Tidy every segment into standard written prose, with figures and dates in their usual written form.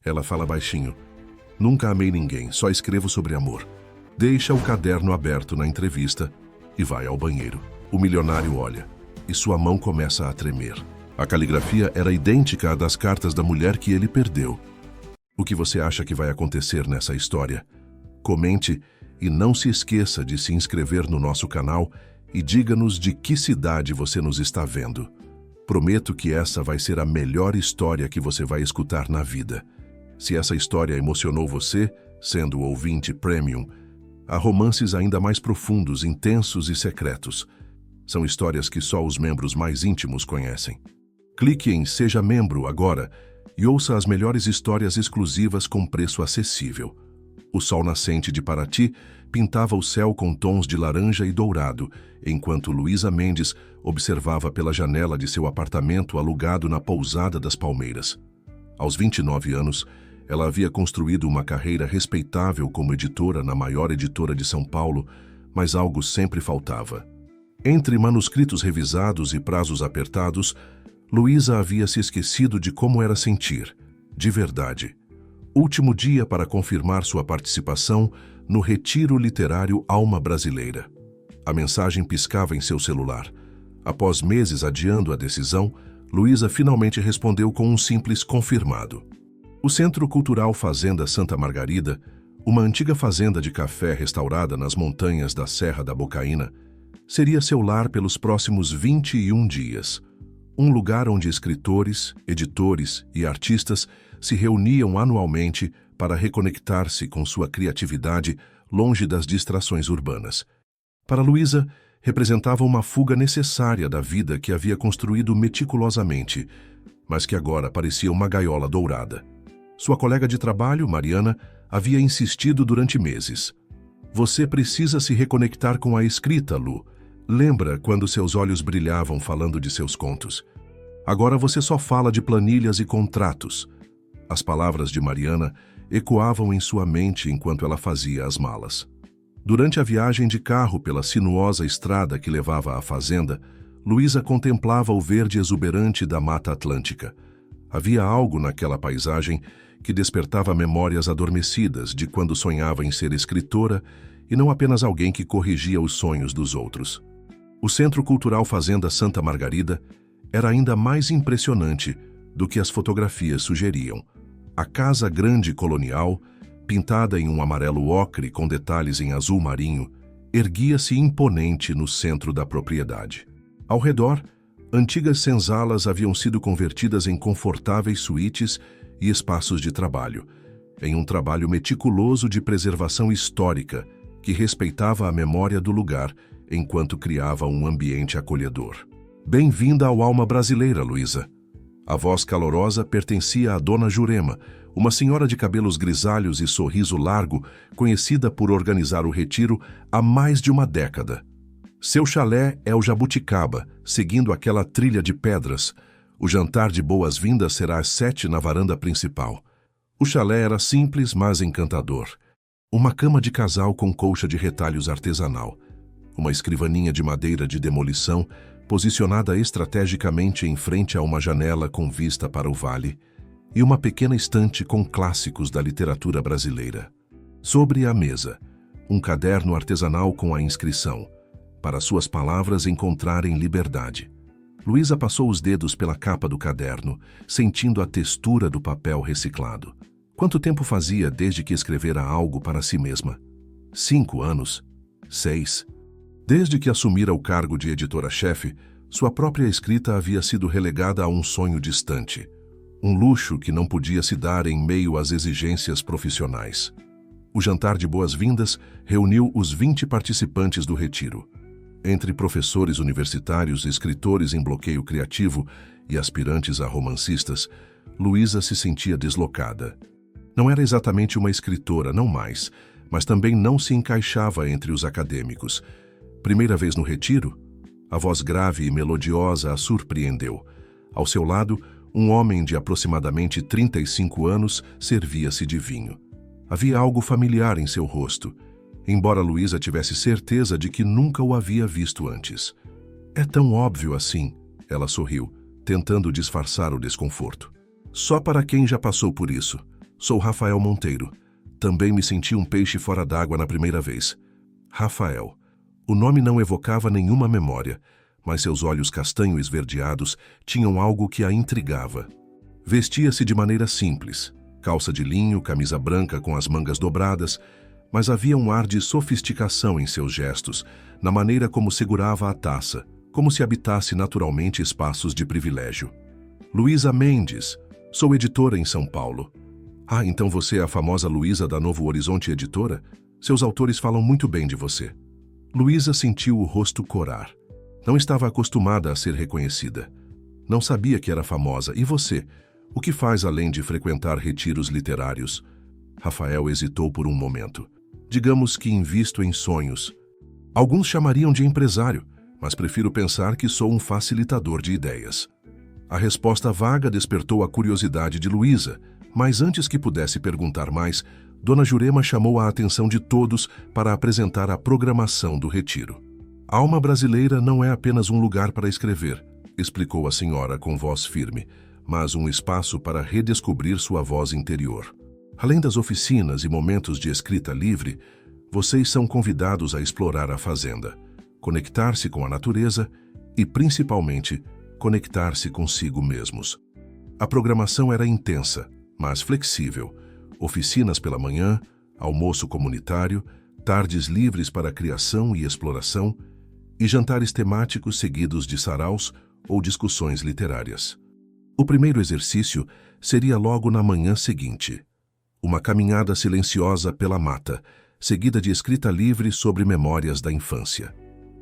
Ela fala baixinho. Nunca amei ninguém, só escrevo sobre amor. Deixa o caderno aberto na entrevista e vai ao banheiro. O milionário olha e sua mão começa a tremer. A caligrafia era idêntica à das cartas da mulher que ele perdeu. O que você acha que vai acontecer nessa história? Comente e não se esqueça de se inscrever no nosso canal e diga-nos de que cidade você nos está vendo. Prometo que essa vai ser a melhor história que você vai escutar na vida. Se essa história emocionou você, sendo ouvinte premium, há romances ainda mais profundos, intensos e secretos. São histórias que só os membros mais íntimos conhecem. Clique em Seja Membro agora e ouça as melhores histórias exclusivas com preço acessível. O sol nascente de Paraty pintava o céu com tons de laranja e dourado, enquanto Luísa Mendes observava pela janela de seu apartamento alugado na Pousada das Palmeiras. Aos 29 anos, ela havia construído uma carreira respeitável como editora na maior editora de São Paulo, mas algo sempre faltava. Entre manuscritos revisados e prazos apertados, Luísa havia se esquecido de como era sentir, de verdade. Último dia para confirmar sua participação no Retiro Literário Alma Brasileira. A mensagem piscava em seu celular. Após meses adiando a decisão, Luísa finalmente respondeu com um simples confirmado. O Centro Cultural Fazenda Santa Margarida, uma antiga fazenda de café restaurada nas montanhas da Serra da Bocaina, seria seu lar pelos próximos 21 dias. Um lugar onde escritores, editores e artistas se reuniam anualmente para reconectar-se com sua criatividade longe das distrações urbanas. Para Luísa, representava uma fuga necessária da vida que havia construído meticulosamente, mas que agora parecia uma gaiola dourada. Sua colega de trabalho, Mariana, havia insistido durante meses. Você precisa se reconectar com a escrita, Lu. Lembra quando seus olhos brilhavam falando de seus contos? Agora você só fala de planilhas e contratos. As palavras de Mariana ecoavam em sua mente enquanto ela fazia as malas. Durante a viagem de carro pela sinuosa estrada que levava à fazenda, Luísa contemplava o verde exuberante da Mata Atlântica. Havia algo naquela paisagem que despertava memórias adormecidas de quando sonhava em ser escritora e não apenas alguém que corrigia os sonhos dos outros. O Centro Cultural Fazenda Santa Margarida era ainda mais impressionante do que as fotografias sugeriam. A casa grande colonial, pintada em um amarelo ocre com detalhes em azul marinho, erguia-se imponente no centro da propriedade. Ao redor, antigas senzalas haviam sido convertidas em confortáveis suítes e espaços de trabalho, em um trabalho meticuloso de preservação histórica que respeitava a memória do lugar enquanto criava um ambiente acolhedor. Bem-vinda ao Alma Brasileira, Luísa. A voz calorosa pertencia à Dona Jurema, uma senhora de cabelos grisalhos e sorriso largo, conhecida por organizar o retiro há mais de uma década. Seu chalé é o Jabuticaba, seguindo aquela trilha de pedras. O jantar de boas-vindas será às 7 na varanda principal. O chalé era simples, mas encantador. Uma cama de casal com colcha de retalhos artesanal. Uma escrivaninha de madeira de demolição, posicionada estrategicamente em frente a uma janela com vista para o vale, e uma pequena estante com clássicos da literatura brasileira. Sobre a mesa, um caderno artesanal com a inscrição: para suas palavras encontrarem liberdade. Luísa passou os dedos pela capa do caderno, sentindo a textura do papel reciclado. Quanto tempo fazia desde que escrevera algo para si mesma? 5 anos? 6? Desde que assumira o cargo de editora-chefe, sua própria escrita havia sido relegada a um sonho distante, um luxo que não podia se dar em meio às exigências profissionais. O jantar de boas-vindas reuniu os 20 participantes do retiro. Entre professores universitários, escritores em bloqueio criativo e aspirantes a romancistas, Luísa se sentia deslocada. Não era exatamente uma escritora, não mais, mas também não se encaixava entre os acadêmicos. Primeira vez no retiro, a voz grave e melodiosa a surpreendeu. Ao seu lado, um homem de aproximadamente 35 anos servia-se de vinho. Havia algo familiar em seu rosto, embora Luísa tivesse certeza de que nunca o havia visto antes. É tão óbvio assim, ela sorriu, tentando disfarçar o desconforto. Só para quem já passou por isso. Sou Rafael Monteiro. Também me senti um peixe fora d'água na primeira vez. Rafael. O nome não evocava nenhuma memória, mas seus olhos castanho esverdeados tinham algo que a intrigava. Vestia-se de maneira simples, calça de linho, camisa branca com as mangas dobradas, mas havia um ar de sofisticação em seus gestos, na maneira como segurava a taça, como se habitasse naturalmente espaços de privilégio. Luísa Mendes. Sou editora em São Paulo. Ah, então você é a famosa Luísa da Novo Horizonte Editora? Seus autores falam muito bem de você. Luísa sentiu o rosto corar. Não estava acostumada a ser reconhecida. Não sabia que era famosa. E você? O que faz além de frequentar retiros literários? Rafael hesitou por um momento. Digamos que invisto em sonhos. Alguns chamariam de empresário, mas prefiro pensar que sou um facilitador de ideias. A resposta vaga despertou a curiosidade de Luísa, mas antes que pudesse perguntar mais, Dona Jurema chamou a atenção de todos para apresentar a programação do retiro. A alma brasileira não é apenas um lugar para escrever, explicou a senhora com voz firme, mas um espaço para redescobrir sua voz interior. Além das oficinas e momentos de escrita livre, vocês são convidados a explorar a fazenda, conectar-se com a natureza e, principalmente, conectar-se consigo mesmos. A programação era intensa, mas flexível. Oficinas pela manhã, almoço comunitário, tardes livres para criação e exploração e jantares temáticos seguidos de saraus ou discussões literárias. O primeiro exercício seria logo na manhã seguinte. Uma caminhada silenciosa pela mata, seguida de escrita livre sobre memórias da infância.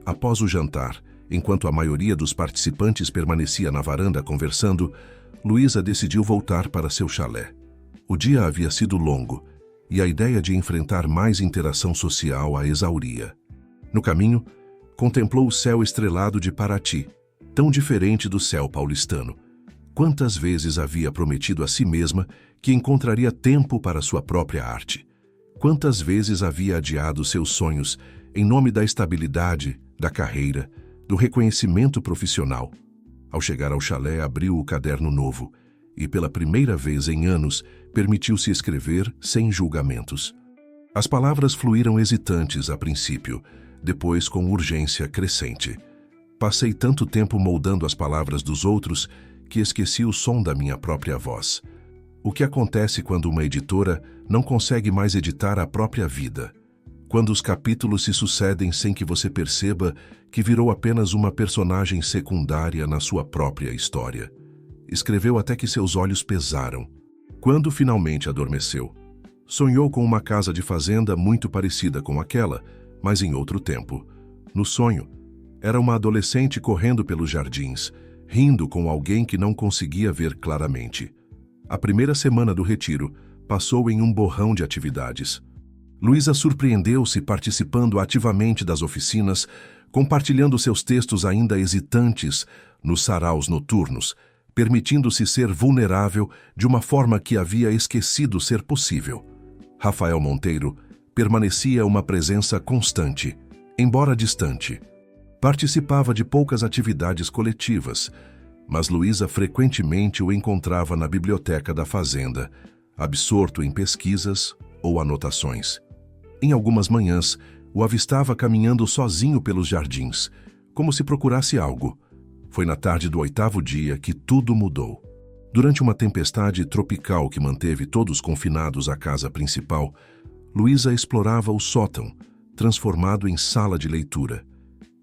Após o jantar, enquanto a maioria dos participantes permanecia na varanda conversando, Luísa decidiu voltar para seu chalé. O dia havia sido longo e a ideia de enfrentar mais interação social a exauria. No caminho, contemplou o céu estrelado de Paraty, tão diferente do céu paulistano. Quantas vezes havia prometido a si mesma que encontraria tempo para sua própria arte? Quantas vezes havia adiado seus sonhos em nome da estabilidade, da carreira, do reconhecimento profissional? Ao chegar ao chalé, abriu o caderno novo e, pela primeira vez em anos, permitiu-se escrever sem julgamentos. As palavras fluíram hesitantes a princípio, depois com urgência crescente. Passei tanto tempo moldando as palavras dos outros que esqueci o som da minha própria voz. O que acontece quando uma editora não consegue mais editar a própria vida? Quando os capítulos se sucedem sem que você perceba que virou apenas uma personagem secundária na sua própria história. Escreveu até que seus olhos pesaram. Quando finalmente adormeceu, sonhou com uma casa de fazenda muito parecida com aquela, mas em outro tempo. No sonho, era uma adolescente correndo pelos jardins, rindo com alguém que não conseguia ver claramente. A primeira semana do retiro passou em um borrão de atividades. Luísa surpreendeu-se participando ativamente das oficinas, compartilhando seus textos ainda hesitantes nos saraus noturnos, permitindo-se ser vulnerável de uma forma que havia esquecido ser possível. Rafael Monteiro permanecia uma presença constante, embora distante. Participava de poucas atividades coletivas, mas Luísa frequentemente o encontrava na biblioteca da fazenda, absorto em pesquisas ou anotações. Em algumas manhãs, o avistava caminhando sozinho pelos jardins, como se procurasse algo. Foi na tarde do 8º dia que tudo mudou. Durante uma tempestade tropical que manteve todos confinados à casa principal, Luísa explorava o sótão, transformado em sala de leitura.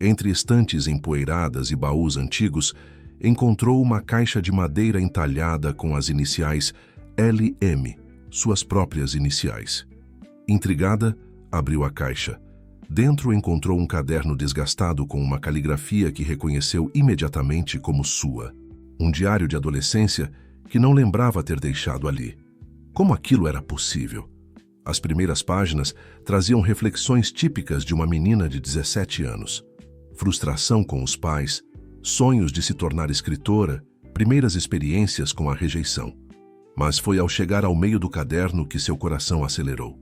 Entre estantes empoeiradas e baús antigos, encontrou uma caixa de madeira entalhada com as iniciais LM, suas próprias iniciais. Intrigada, abriu a caixa. Dentro encontrou um caderno desgastado com uma caligrafia que reconheceu imediatamente como sua. Um diário de adolescência que não lembrava ter deixado ali. Como aquilo era possível? As primeiras páginas traziam reflexões típicas de uma menina de 17 anos. Frustração com os pais, sonhos de se tornar escritora, primeiras experiências com a rejeição. Mas foi ao chegar ao meio do caderno que seu coração acelerou.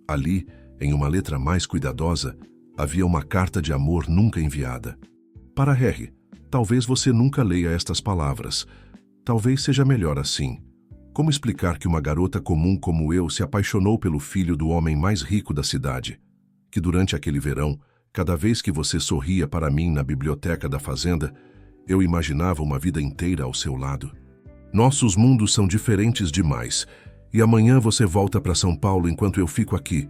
Ali, em uma letra mais cuidadosa, havia uma carta de amor nunca enviada. Para Harry, talvez você nunca leia estas palavras. Talvez seja melhor assim. Como explicar que uma garota comum como eu se apaixonou pelo filho do homem mais rico da cidade? Que durante aquele verão, cada vez que você sorria para mim na biblioteca da fazenda, eu imaginava uma vida inteira ao seu lado. Nossos mundos são diferentes demais, e amanhã você volta para São Paulo enquanto eu fico aqui,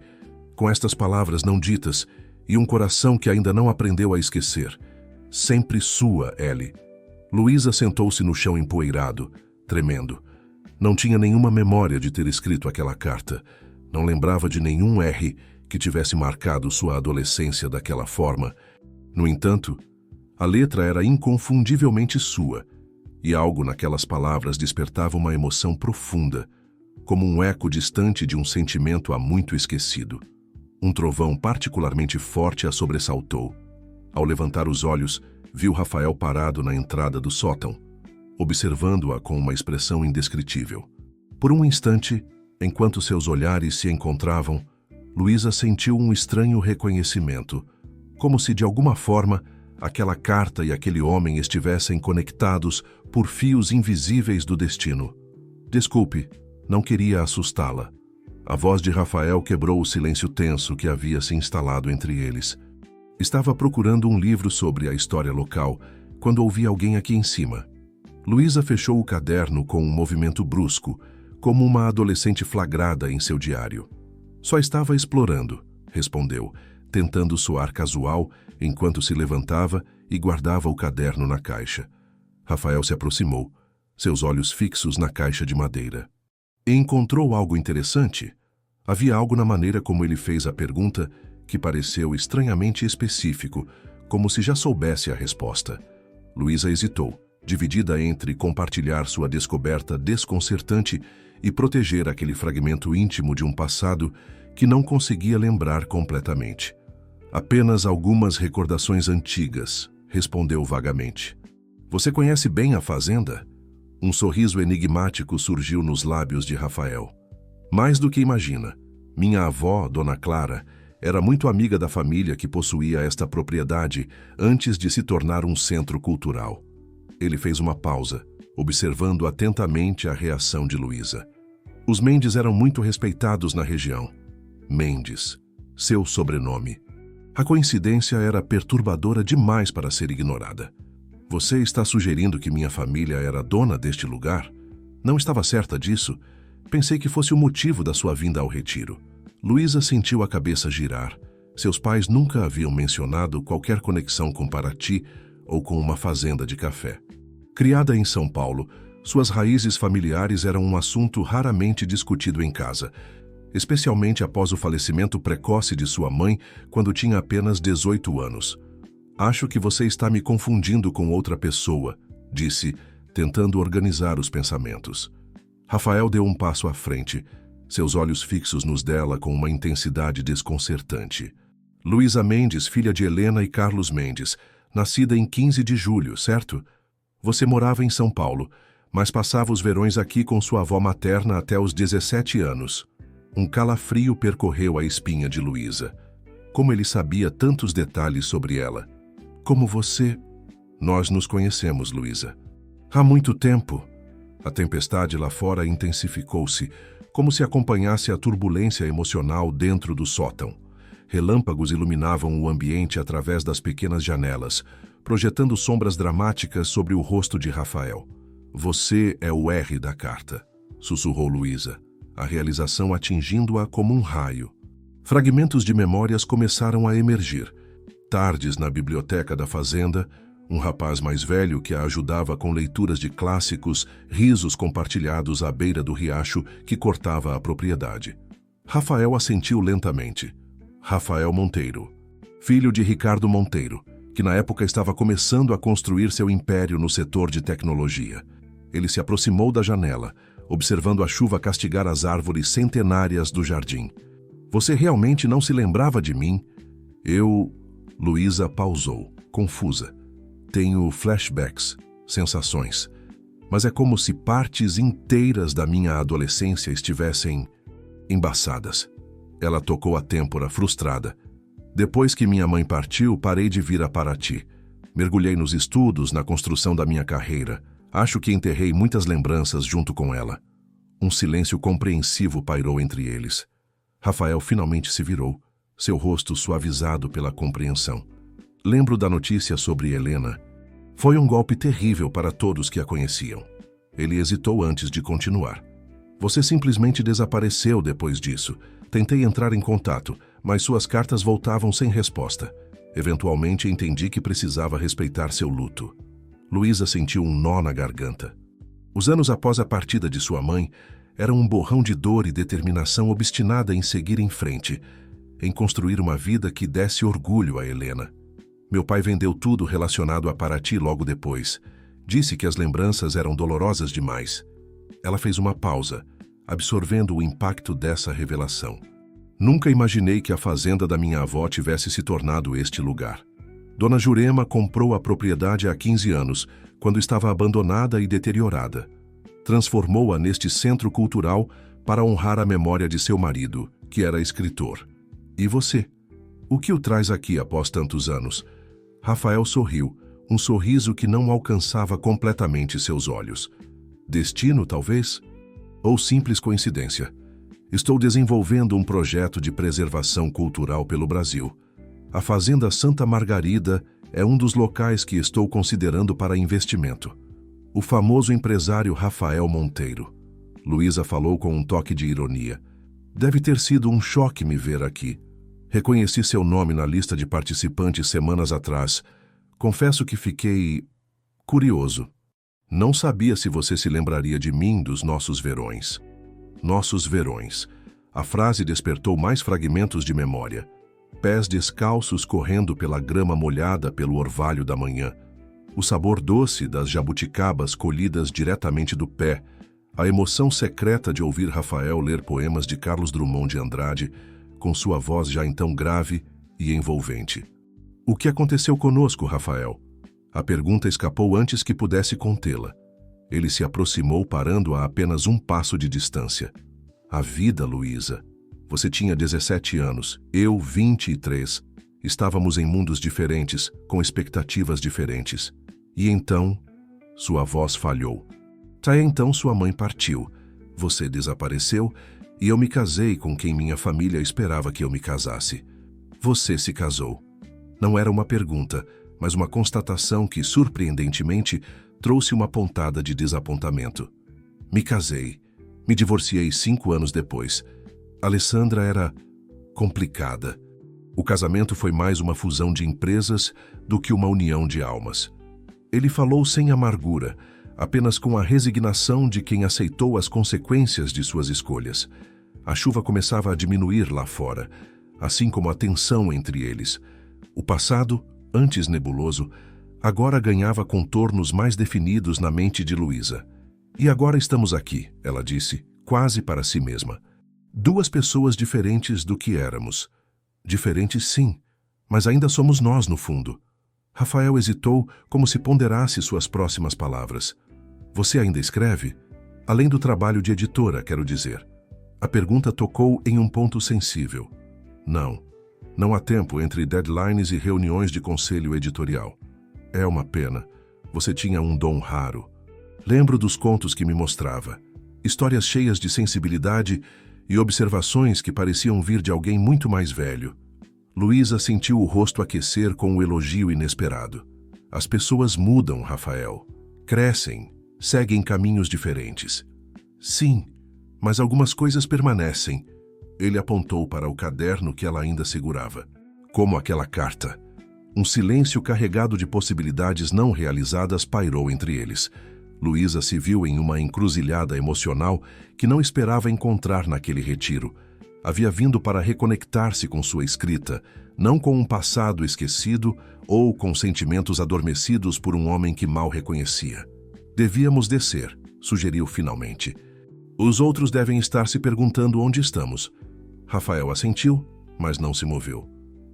com estas palavras não ditas e um coração que ainda não aprendeu a esquecer. Sempre sua, Ellie. Luísa sentou-se no chão empoeirado, tremendo. Não tinha nenhuma memória de ter escrito aquela carta. Não lembrava de nenhum R que tivesse marcado sua adolescência daquela forma. No entanto, a letra era inconfundivelmente sua, e algo naquelas palavras despertava uma emoção profunda, como um eco distante de um sentimento há muito esquecido. Um trovão particularmente forte a sobressaltou. Ao levantar os olhos, viu Rafael parado na entrada do sótão, observando-a com uma expressão indescritível. Por um instante, enquanto seus olhares se encontravam, Luísa sentiu um estranho reconhecimento, como se de alguma forma aquela carta e aquele homem estivessem conectados por fios invisíveis do destino. Desculpe, não queria assustá-la. A voz de Rafael quebrou o silêncio tenso que havia se instalado entre eles. Estava procurando um livro sobre a história local quando ouvi alguém aqui em cima. Luísa fechou o caderno com um movimento brusco, como uma adolescente flagrada em seu diário. Só estava explorando, respondeu, tentando soar casual enquanto se levantava e guardava o caderno na caixa. Rafael se aproximou, seus olhos fixos na caixa de madeira. E encontrou algo interessante. Havia algo na maneira como ele fez a pergunta que pareceu estranhamente específico, como se já soubesse a resposta. Luísa hesitou, dividida entre compartilhar sua descoberta desconcertante e proteger aquele fragmento íntimo de um passado que não conseguia lembrar completamente. Apenas algumas recordações antigas, respondeu vagamente. Você conhece bem a fazenda? Um sorriso enigmático surgiu nos lábios de Rafael. Mais do que imagina. Minha avó, Dona Clara, era muito amiga da família que possuía esta propriedade antes de se tornar um centro cultural. Ele fez uma pausa, observando atentamente a reação de Luísa. Os Mendes eram muito respeitados na região. Mendes, seu sobrenome. A coincidência era perturbadora demais para ser ignorada. Você está sugerindo que minha família era dona deste lugar? Não estava certa disso? Pensei que fosse o motivo da sua vinda ao retiro. Luísa sentiu a cabeça girar. Seus pais nunca haviam mencionado qualquer conexão com Paraty ou com uma fazenda de café. Criada em São Paulo, suas raízes familiares eram um assunto raramente discutido em casa, especialmente após o falecimento precoce de sua mãe quando tinha apenas 18 anos. Acho que você está me confundindo com outra pessoa, disse, tentando organizar os pensamentos. Rafael deu um passo à frente, seus olhos fixos nos dela com uma intensidade desconcertante. Luísa Mendes, filha de Helena e Carlos Mendes, nascida em 15 de julho, certo? Você morava em São Paulo, mas passava os verões aqui com sua avó materna até os 17 anos. Um calafrio percorreu a espinha de Luísa. Como ele sabia tantos detalhes sobre ela? Como você... Nós nos conhecemos, Luísa. Há muito tempo. A tempestade lá fora intensificou-se, como se acompanhasse a turbulência emocional dentro do sótão. Relâmpagos iluminavam o ambiente através das pequenas janelas, projetando sombras dramáticas sobre o rosto de Rafael. Você é o R da carta, sussurrou Luísa, a realização atingindo-a como um raio. Fragmentos de memórias começaram a emergir. Tardes na biblioteca da fazenda, um rapaz mais velho que a ajudava com leituras de clássicos, risos compartilhados à beira do riacho que cortava a propriedade. Rafael assentiu lentamente. Rafael Monteiro, filho de Ricardo Monteiro, que na época estava começando a construir seu império no setor de tecnologia. Ele se aproximou da janela, observando a chuva castigar as árvores centenárias do jardim. Você realmente não se lembrava de mim? Luísa pausou, confusa. Tenho flashbacks, sensações, mas é como se partes inteiras da minha adolescência estivessem embaçadas. Ela tocou a têmpora, frustrada. Depois que minha mãe partiu, parei de vir a Paraty. Mergulhei nos estudos, na construção da minha carreira. Acho que enterrei muitas lembranças junto com ela. Um silêncio compreensivo pairou entre eles. Rafael finalmente se virou, seu rosto suavizado pela compreensão. Lembro da notícia sobre Helena. Foi um golpe terrível para todos que a conheciam. Ele hesitou antes de continuar. Você simplesmente desapareceu depois disso. Tentei entrar em contato, mas suas cartas voltavam sem resposta. Eventualmente entendi que precisava respeitar seu luto. Luísa sentiu um nó na garganta. Os anos após a partida de sua mãe eram um borrão de dor e determinação obstinada em seguir em frente, em construir uma vida que desse orgulho a Helena. Meu pai vendeu tudo relacionado a Paraty logo depois. Disse que as lembranças eram dolorosas demais. Ela fez uma pausa, absorvendo o impacto dessa revelação. Nunca imaginei que a fazenda da minha avó tivesse se tornado este lugar. Dona Jurema comprou a propriedade há 15 anos, quando estava abandonada e deteriorada. Transformou-a neste centro cultural para honrar a memória de seu marido, que era escritor. E você? O que o traz aqui após tantos anos? Rafael sorriu, um sorriso que não alcançava completamente seus olhos. Destino, talvez? Ou simples coincidência? Estou desenvolvendo um projeto de preservação cultural pelo Brasil. A Fazenda Santa Margarida é um dos locais que estou considerando para investimento. O famoso empresário Rafael Monteiro. Luísa falou com um toque de ironia. Deve ter sido um choque me ver aqui. Reconheci seu nome na lista de participantes semanas atrás. Confesso que fiquei curioso. Não sabia se você se lembraria de mim dos nossos verões. Nossos verões. A frase despertou mais fragmentos de memória. Pés descalços correndo pela grama molhada pelo orvalho da manhã. O sabor doce das jabuticabas colhidas diretamente do pé. A emoção secreta de ouvir Rafael ler poemas de Carlos Drummond de Andrade, com sua voz já então grave e envolvente. O que aconteceu conosco, Rafael? A pergunta escapou antes que pudesse contê-la. Ele se aproximou, parando a apenas um passo de distância. A vida, Luísa. Você tinha 17 anos, eu 23. Estávamos em mundos diferentes, com expectativas diferentes. E então, sua voz falhou. Então sua mãe partiu. Você desapareceu e eu me casei com quem minha família esperava que eu me casasse. Você se casou. Não era uma pergunta, mas uma constatação que, surpreendentemente, trouxe uma pontada de desapontamento. Me casei. Me divorciei 5 anos depois. Alessandra era complicada. O casamento foi mais uma fusão de empresas do que uma união de almas. Ele falou sem amargura, apenas com a resignação de quem aceitou as consequências de suas escolhas. A chuva começava a diminuir lá fora, assim como a tensão entre eles. O passado, antes nebuloso, agora ganhava contornos mais definidos na mente de Luísa. E agora estamos aqui, ela disse, quase para si mesma. 2 pessoas diferentes do que éramos. Diferentes sim, mas ainda somos nós no fundo. Rafael hesitou, como se ponderasse suas próximas palavras. Você ainda escreve? Além do trabalho de editora, quero dizer. A pergunta tocou em um ponto sensível. Não. Não há tempo entre deadlines e reuniões de conselho editorial. É uma pena. Você tinha um dom raro. Lembro dos contos que me mostrava. Histórias cheias de sensibilidade e observações que pareciam vir de alguém muito mais velho. Luísa sentiu o rosto aquecer com um elogio inesperado. As pessoas mudam, Rafael. Crescem, seguem caminhos diferentes. Sim, mas algumas coisas permanecem. Ele apontou para o caderno que ela ainda segurava. Como aquela carta. Um silêncio carregado de possibilidades não realizadas pairou entre eles. Luísa se viu em uma encruzilhada emocional que não esperava encontrar naquele retiro. Havia vindo para reconectar-se com sua escrita, não com um passado esquecido ou com sentimentos adormecidos por um homem que mal reconhecia. Devíamos descer, sugeriu finalmente. Os outros devem estar se perguntando onde estamos. Rafael assentiu, mas não se moveu.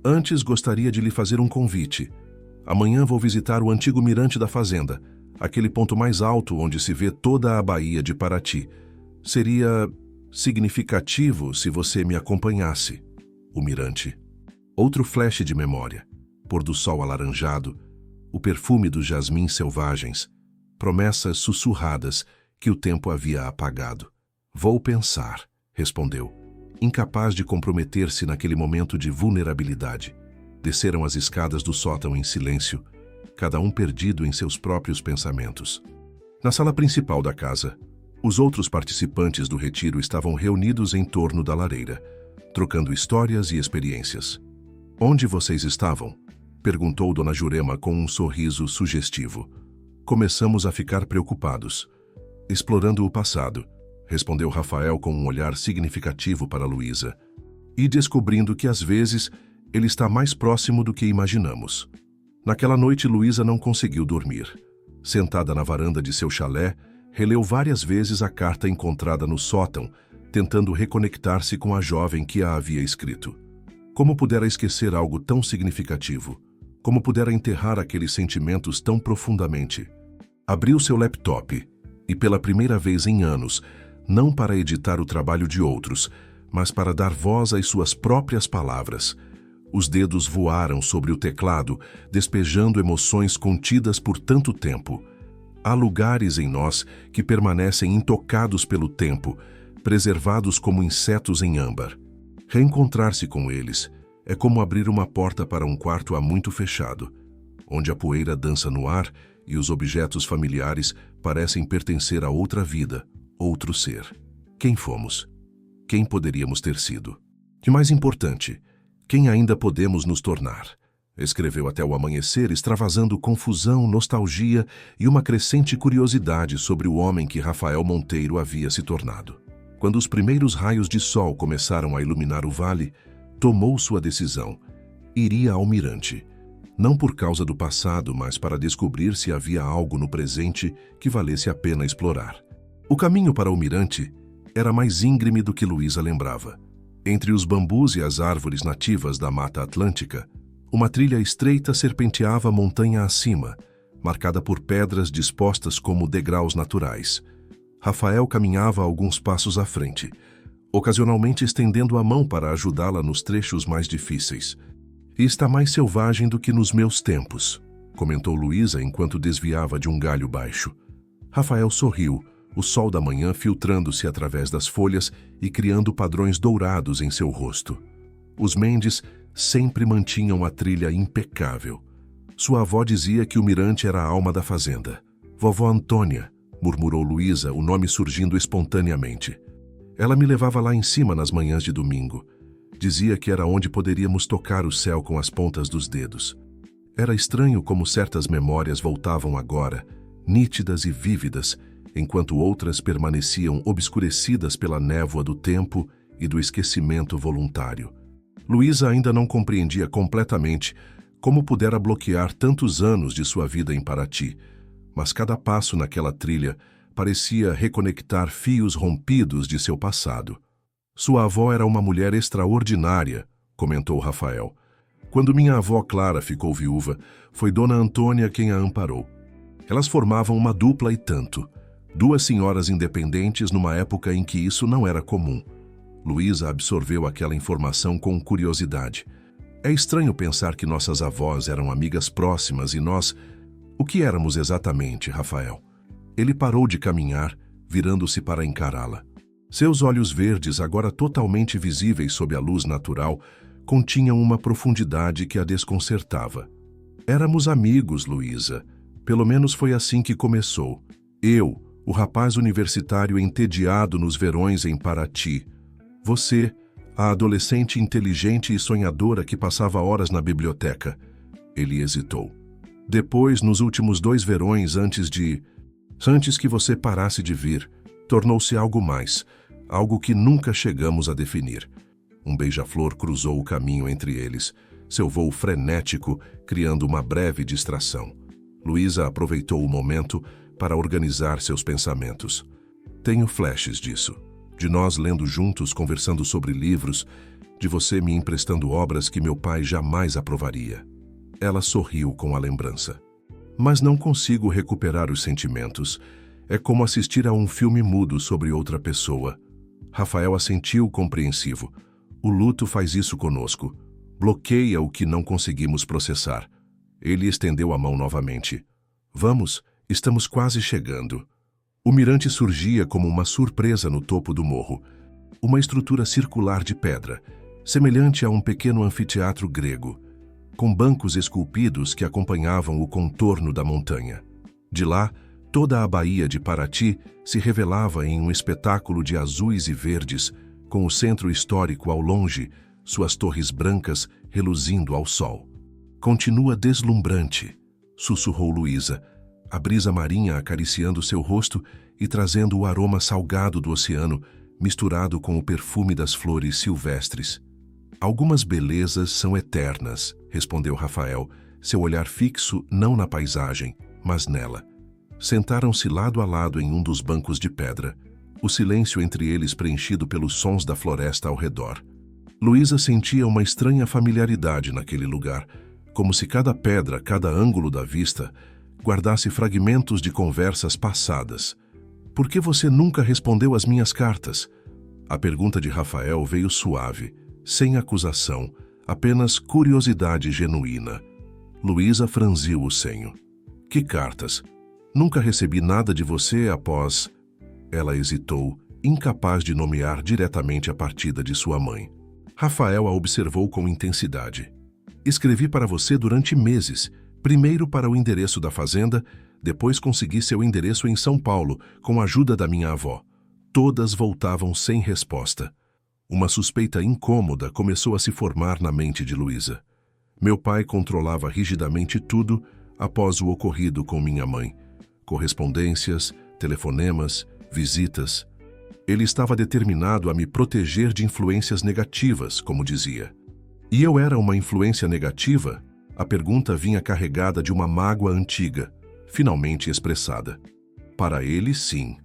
Antes gostaria de lhe fazer um convite. Amanhã vou visitar o antigo mirante da fazenda, aquele ponto mais alto onde se vê toda a baía de Paraty. Seria significativo se você me acompanhasse. O mirante. Outro flash de memória. Pôr do sol alaranjado, o perfume dos jasmins selvagens, promessas sussurradas que o tempo havia apagado. Vou pensar, respondeu, incapaz de comprometer-se naquele momento de vulnerabilidade. Desceram as escadas do sótão em silêncio, cada um perdido em seus próprios pensamentos. Na sala principal da casa, os outros participantes do retiro estavam reunidos em torno da lareira, trocando histórias e experiências. Onde vocês estavam? Perguntou Dona Jurema com um sorriso sugestivo. Começamos a ficar preocupados. Explorando o passado, respondeu Rafael com um olhar significativo para Luísa. E descobrindo que às vezes ele está mais próximo do que imaginamos. Naquela noite Luísa não conseguiu dormir. Sentada na varanda de seu chalé, releu várias vezes a carta encontrada no sótão, tentando reconectar-se com a jovem que a havia escrito. Como pudera esquecer algo tão significativo? Como pudera enterrar aqueles sentimentos tão profundamente? Abriu seu laptop e, pela primeira vez em anos, não para editar o trabalho de outros, mas para dar voz às suas próprias palavras, os dedos voaram sobre o teclado, despejando emoções contidas por tanto tempo. Há lugares em nós que permanecem intocados pelo tempo, preservados como insetos em âmbar. Reencontrar-se com eles é como abrir uma porta para um quarto há muito fechado, onde a poeira dança no ar e os objetos familiares parecem pertencer a outra vida, outro ser. Quem fomos? Quem poderíamos ter sido? E mais importante, quem ainda podemos nos tornar? Escreveu até o amanhecer, extravasando confusão, nostalgia e uma crescente curiosidade sobre o homem que Rafael Monteiro havia se tornado. Quando os primeiros raios de sol começaram a iluminar o vale, tomou sua decisão. Iria ao mirante. Não por causa do passado, mas para descobrir se havia algo no presente que valesse a pena explorar. O caminho para o mirante era mais íngreme do que Luísa lembrava. Entre os bambus e as árvores nativas da Mata Atlântica, uma trilha estreita serpenteava montanha acima, marcada por pedras dispostas como degraus naturais. Rafael caminhava alguns passos à frente, ocasionalmente estendendo a mão para ajudá-la nos trechos mais difíceis. E está mais selvagem do que nos meus tempos, comentou Luísa enquanto desviava de um galho baixo. Rafael sorriu, o sol da manhã filtrando-se através das folhas e criando padrões dourados em seu rosto. Os Mendes sempre mantinham a trilha impecável. Sua avó dizia que o mirante era a alma da fazenda. Vovó Antônia, murmurou Luísa, o nome surgindo espontaneamente. Ela me levava lá em cima nas manhãs de domingo. Dizia que era onde poderíamos tocar o céu com as pontas dos dedos. Era estranho como certas memórias voltavam agora, nítidas e vívidas, enquanto outras permaneciam obscurecidas pela névoa do tempo e do esquecimento voluntário. Luísa ainda não compreendia completamente como pudera bloquear tantos anos de sua vida em Paraty, mas cada passo naquela trilha parecia reconectar fios rompidos de seu passado. Sua avó era uma mulher extraordinária, comentou Rafael. Quando minha avó Clara ficou viúva, foi Dona Antônia quem a amparou. Elas formavam uma dupla e tanto. Duas senhoras independentes numa época em que isso não era comum. Luísa absorveu aquela informação com curiosidade. É estranho pensar que nossas avós eram amigas próximas e nós... O que éramos exatamente, Rafael? Ele parou de caminhar, virando-se para encará-la. Seus olhos verdes, agora totalmente visíveis sob a luz natural, continham uma profundidade que a desconcertava. Éramos amigos, Luísa. Pelo menos foi assim que começou. Eu, o rapaz universitário entediado nos verões em Paraty. Você, a adolescente inteligente e sonhadora que passava horas na biblioteca. Ele hesitou. Depois, nos últimos 2 verões antes que você parasse de vir, tornou-se algo mais, algo que nunca chegamos a definir. Um beija-flor cruzou o caminho entre eles, seu voo frenético, criando uma breve distração. Luísa aproveitou o momento para organizar seus pensamentos. Tenho flashes disso. De nós lendo juntos, conversando sobre livros, de você me emprestando obras que meu pai jamais aprovaria. Ela sorriu com a lembrança. Mas não consigo recuperar os sentimentos. É como assistir a um filme mudo sobre outra pessoa. Rafael assentiu compreensivo. O luto faz isso conosco. Bloqueia o que não conseguimos processar. Ele estendeu a mão novamente. Vamos, estamos quase chegando. O mirante surgia como uma surpresa no topo do morro, uma estrutura circular de pedra, semelhante a um pequeno anfiteatro grego, com bancos esculpidos que acompanhavam o contorno da montanha. De lá, toda a baía de Paraty se revelava em um espetáculo de azuis e verdes, com o centro histórico ao longe, suas torres brancas reluzindo ao sol. "Continua deslumbrante", sussurrou Luísa, a brisa marinha acariciando seu rosto e trazendo o aroma salgado do oceano, misturado com o perfume das flores silvestres. "Algumas belezas são eternas", respondeu Rafael, seu olhar fixo não na paisagem, mas nela. Sentaram-se lado a lado em um dos bancos de pedra, o silêncio entre eles preenchido pelos sons da floresta ao redor. Luísa sentia uma estranha familiaridade naquele lugar, como se cada pedra, cada ângulo da vista, guardasse fragmentos de conversas passadas. "Por que você nunca respondeu às minhas cartas?" A pergunta de Rafael veio suave, sem acusação, apenas curiosidade genuína. Luísa franziu o senho. "Que cartas? Nunca recebi nada de você após..." Ela hesitou, incapaz de nomear diretamente a partida de sua mãe. Rafael a observou com intensidade. "Escrevi para você durante meses, primeiro para o endereço da fazenda, depois consegui seu endereço em São Paulo, com a ajuda da minha avó. Todas voltavam sem resposta." Uma suspeita incômoda começou a se formar na mente de Luísa. Meu pai controlava rigidamente tudo após o ocorrido com minha mãe. Correspondências, telefonemas, visitas. Ele estava determinado a me proteger de influências negativas, como dizia. E eu era uma influência negativa? A pergunta vinha carregada de uma mágoa antiga, finalmente expressada. Para ele, sim.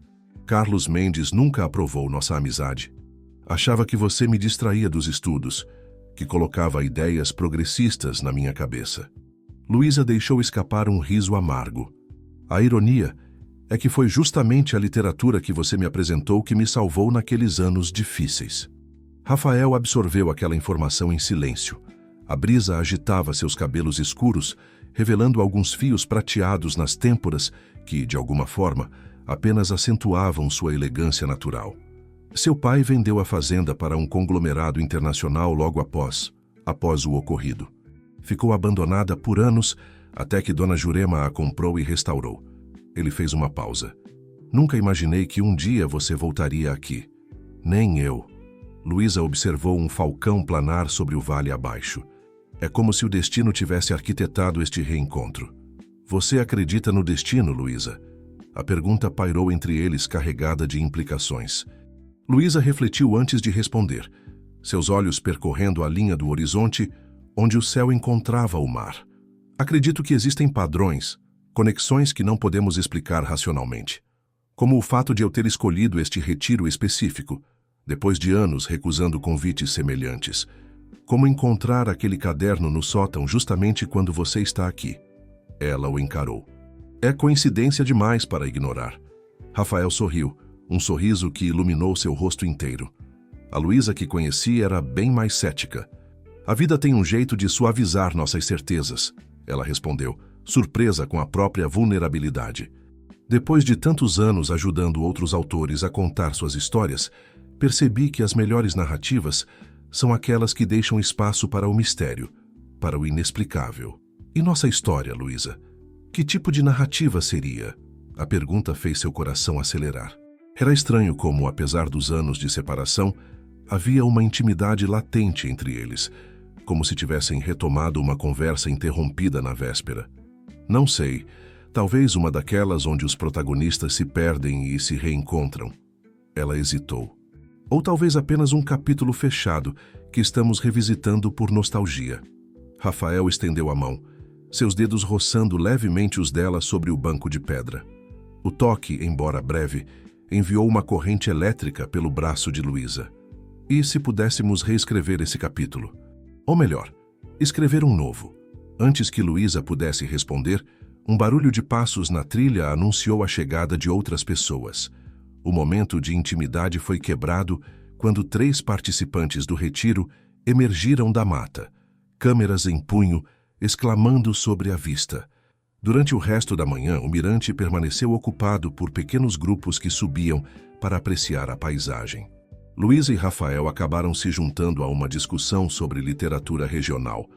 Carlos Mendes nunca aprovou nossa amizade. Achava que você me distraía dos estudos, que colocava ideias progressistas na minha cabeça. Luísa deixou escapar um riso amargo. A ironia é que foi justamente a literatura que você me apresentou que me salvou naqueles anos difíceis. Rafael absorveu aquela informação em silêncio. A brisa agitava seus cabelos escuros, revelando alguns fios prateados nas têmporas que, de alguma forma, apenas acentuavam sua elegância natural. Seu pai vendeu a fazenda para um conglomerado internacional logo após o ocorrido. Ficou abandonada por anos, até que Dona Jurema a comprou e restaurou. Ele fez uma pausa. "Nunca imaginei que um dia você voltaria aqui." "Nem eu." Luísa observou um falcão planar sobre o vale abaixo. "É como se o destino tivesse arquitetado este reencontro." "Você acredita no destino, Luísa?" A pergunta pairou entre eles carregada de implicações. Luísa refletiu antes de responder, seus olhos percorrendo a linha do horizonte, onde o céu encontrava o mar. "Acredito que existem padrões, conexões que não podemos explicar racionalmente. Como o fato de eu ter escolhido este retiro específico, depois de anos recusando convites semelhantes. Como encontrar aquele caderno no sótão justamente quando você está aqui." Ela o encarou. "É coincidência demais para ignorar." Rafael sorriu, um sorriso que iluminou seu rosto inteiro. A Luísa que conheci era bem mais cética. "A vida tem um jeito de suavizar nossas certezas," ela respondeu, surpresa com a própria vulnerabilidade. "Depois de tantos anos ajudando outros autores a contar suas histórias, percebi que as melhores narrativas são aquelas que deixam espaço para o mistério, para o inexplicável." "E nossa história, Luísa? Que tipo de narrativa seria?" A pergunta fez seu coração acelerar. Era estranho como, apesar dos anos de separação, havia uma intimidade latente entre eles, como se tivessem retomado uma conversa interrompida na véspera. "Não sei, talvez uma daquelas onde os protagonistas se perdem e se reencontram." Ela hesitou. "Ou talvez apenas um capítulo fechado que estamos revisitando por nostalgia." Rafael estendeu a mão, seus dedos roçando levemente os dela sobre o banco de pedra. O toque, embora breve, enviou uma corrente elétrica pelo braço de Luísa. "E se pudéssemos reescrever esse capítulo? Ou melhor, escrever um novo?" Antes que Luísa pudesse responder, um barulho de passos na trilha anunciou a chegada de outras pessoas. O momento de intimidade foi quebrado quando 3 participantes do retiro emergiram da mata, câmeras em punho, exclamando sobre a vista. Durante o resto da manhã, o mirante permaneceu ocupado por pequenos grupos que subiam para apreciar a paisagem. Luísa e Rafael acabaram se juntando a uma discussão sobre literatura regional.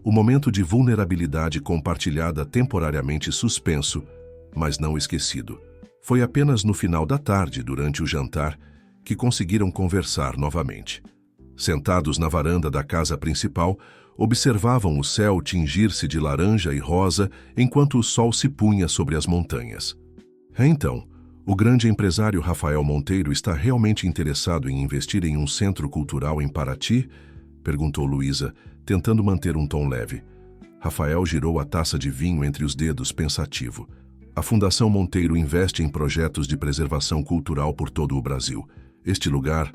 O momento de vulnerabilidade compartilhada temporariamente suspenso, mas não esquecido. Foi apenas no final da tarde, durante o jantar, que conseguiram conversar novamente. Sentados na varanda da casa principal, observavam o céu tingir-se de laranja e rosa enquanto o sol se punha sobre as montanhas. Então, o grande empresário Rafael Monteiro está realmente interessado em investir em um centro cultural em Paraty? Perguntou Luísa, tentando manter um tom leve. Rafael girou a taça de vinho entre os dedos, pensativo. A Fundação Monteiro investe em projetos de preservação cultural por todo o Brasil. Este lugar...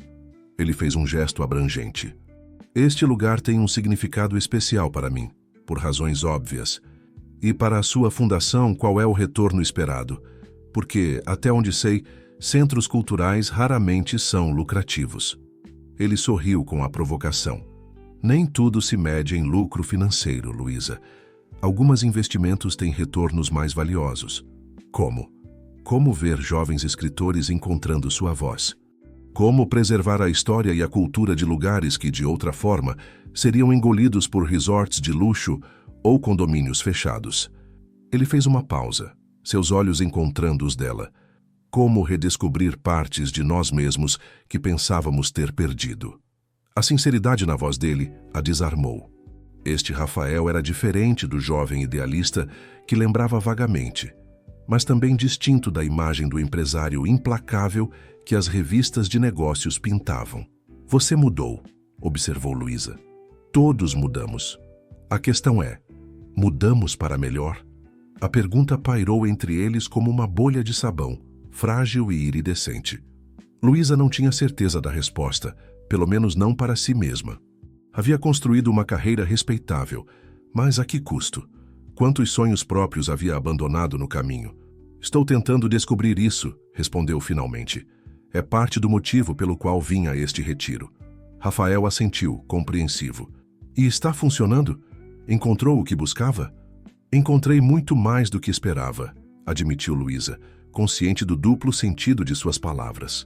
Ele fez um gesto abrangente. Este lugar tem um significado especial para mim, por razões óbvias. E para a sua fundação, qual é o retorno esperado? Porque, até onde sei, centros culturais raramente são lucrativos. Ele sorriu com a provocação. Nem tudo se mede em lucro financeiro, Luísa. Alguns investimentos têm retornos mais valiosos. Como? Como ver jovens escritores encontrando sua voz? Como preservar a história e a cultura de lugares que, de outra forma, seriam engolidos por resorts de luxo ou condomínios fechados? Ele fez uma pausa, seus olhos encontrando os dela. Como redescobrir partes de nós mesmos que pensávamos ter perdido? A sinceridade na voz dele a desarmou. Este Rafael era diferente do jovem idealista que lembrava vagamente, mas também distinto da imagem do empresário implacável que as revistas de negócios pintavam. Você mudou, observou Luísa. Todos mudamos. A questão é, mudamos para melhor? A pergunta pairou entre eles como uma bolha de sabão, frágil e iridescente. Luísa não tinha certeza da resposta, pelo menos não para si mesma. Havia construído uma carreira respeitável, mas a que custo? Quantos sonhos próprios havia abandonado no caminho? Estou tentando descobrir isso, respondeu finalmente. É parte do motivo pelo qual vim a este retiro. Rafael assentiu, compreensivo. E está funcionando? Encontrou o que buscava? Encontrei muito mais do que esperava, admitiu Luísa, consciente do duplo sentido de suas palavras.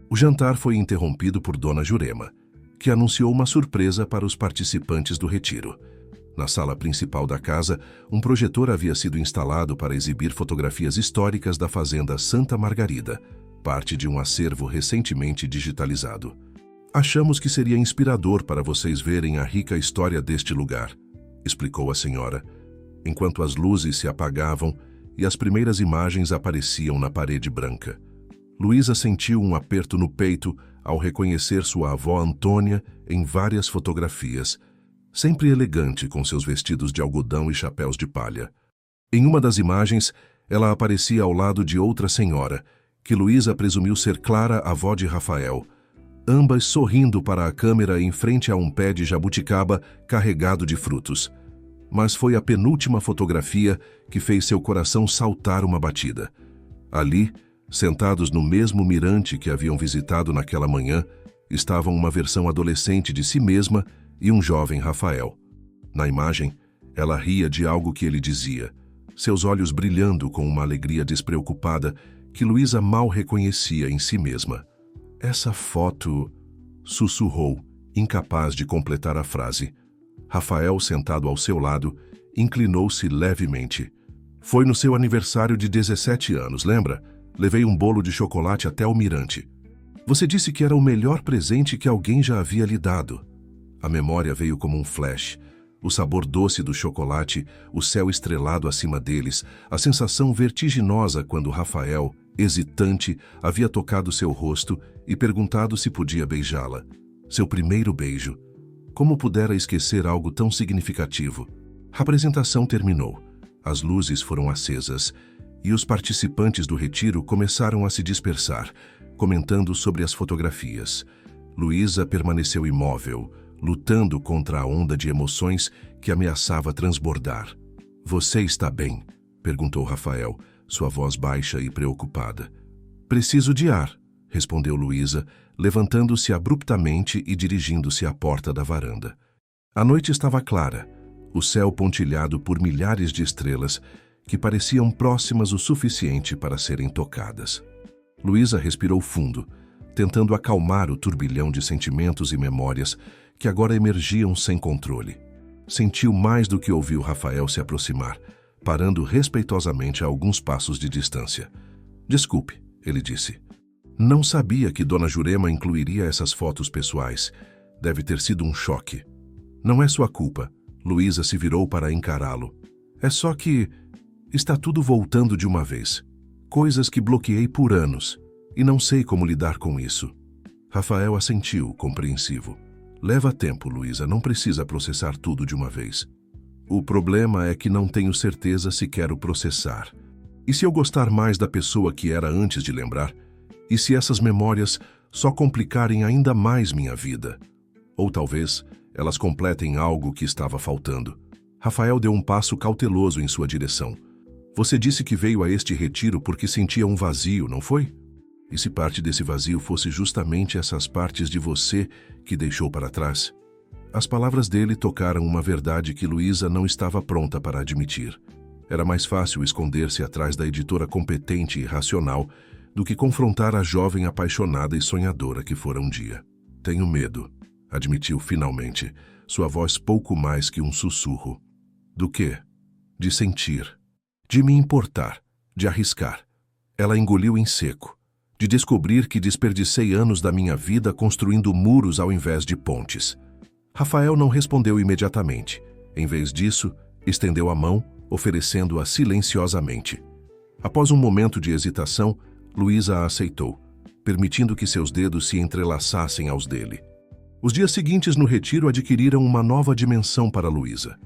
O jantar foi interrompido por Dona Jurema, que anunciou uma surpresa para os participantes do retiro. Na sala principal da casa, um projetor havia sido instalado para exibir fotografias históricas da fazenda Santa Margarida, parte de um acervo recentemente digitalizado. Achamos que seria inspirador para vocês verem a rica história deste lugar, explicou a senhora, enquanto as luzes se apagavam e as primeiras imagens apareciam na parede branca. Luísa sentiu um aperto no peito ao reconhecer sua avó Antônia em várias fotografias, sempre elegante com seus vestidos de algodão e chapéus de palha. Em uma das imagens, ela aparecia ao lado de outra senhora, que Luísa presumiu ser Clara, avó de Rafael, ambas sorrindo para a câmera em frente a um pé de jabuticaba carregado de frutos. Mas foi a penúltima fotografia que fez seu coração saltar uma batida. Ali, sentados no mesmo mirante que haviam visitado naquela manhã, estavam uma versão adolescente de si mesma e um jovem Rafael. Na imagem, ela ria de algo que ele dizia, seus olhos brilhando com uma alegria despreocupada que Luísa mal reconhecia em si mesma. Essa foto... sussurrou, incapaz de completar a frase. Rafael, sentado ao seu lado, inclinou-se levemente. Foi no seu aniversário de 17 anos, lembra? Levei um bolo de chocolate até o mirante. Você disse que era o melhor presente que alguém já havia lhe dado. A memória veio como um flash. O sabor doce do chocolate, o céu estrelado acima deles, a sensação vertiginosa quando Rafael, hesitante, havia tocado seu rosto e perguntado se podia beijá-la. Seu primeiro beijo. Como pudera esquecer algo tão significativo? A apresentação terminou. As luzes foram acesas e os participantes do retiro começaram a se dispersar, comentando sobre as fotografias. Luísa permaneceu imóvel, lutando contra a onda de emoções que ameaçava transbordar. Você está bem? Perguntou Rafael, sua voz baixa e preocupada. Preciso de ar, respondeu Luísa, levantando-se abruptamente e dirigindo-se à porta da varanda. A noite estava clara, o céu pontilhado por milhares de estrelas que pareciam próximas o suficiente para serem tocadas. Luísa respirou fundo, tentando acalmar o turbilhão de sentimentos e memórias que agora emergiam sem controle. Sentiu mais do que ouviu Rafael se aproximar, parando respeitosamente a alguns passos de distância. "Desculpe", ele disse. "Não sabia que Dona Jurema incluiria essas fotos pessoais. Deve ter sido um choque." "Não é sua culpa." Luísa se virou para encará-lo. "É só que está tudo voltando de uma vez. Coisas que bloqueei por anos, e não sei como lidar com isso." Rafael assentiu, compreensivo. "Leva tempo, Luísa, não precisa processar tudo de uma vez." "O problema é que não tenho certeza se quero processar. E se eu gostar mais da pessoa que era antes de lembrar? E se essas memórias só complicarem ainda mais minha vida? Ou talvez elas completem algo que estava faltando." Rafael deu um passo cauteloso em sua direção. "Você disse que veio a este retiro porque sentia um vazio, não foi? E se parte desse vazio fosse justamente essas partes de você que deixou para trás?" As palavras dele tocaram uma verdade que Luísa não estava pronta para admitir. Era mais fácil esconder-se atrás da editora competente e racional do que confrontar a jovem apaixonada e sonhadora que fora um dia. "Tenho medo", admitiu finalmente, sua voz pouco mais que um sussurro. "Do quê?" "De sentir. De me importar. De arriscar." Ela engoliu em seco. "De descobrir que desperdicei anos da minha vida construindo muros ao invés de pontes." Rafael não respondeu imediatamente. Em vez disso, estendeu a mão, oferecendo-a silenciosamente. Após um momento de hesitação, Luísa a aceitou, permitindo que seus dedos se entrelaçassem aos dele. Os dias seguintes no retiro adquiriram uma nova dimensão para Luísa.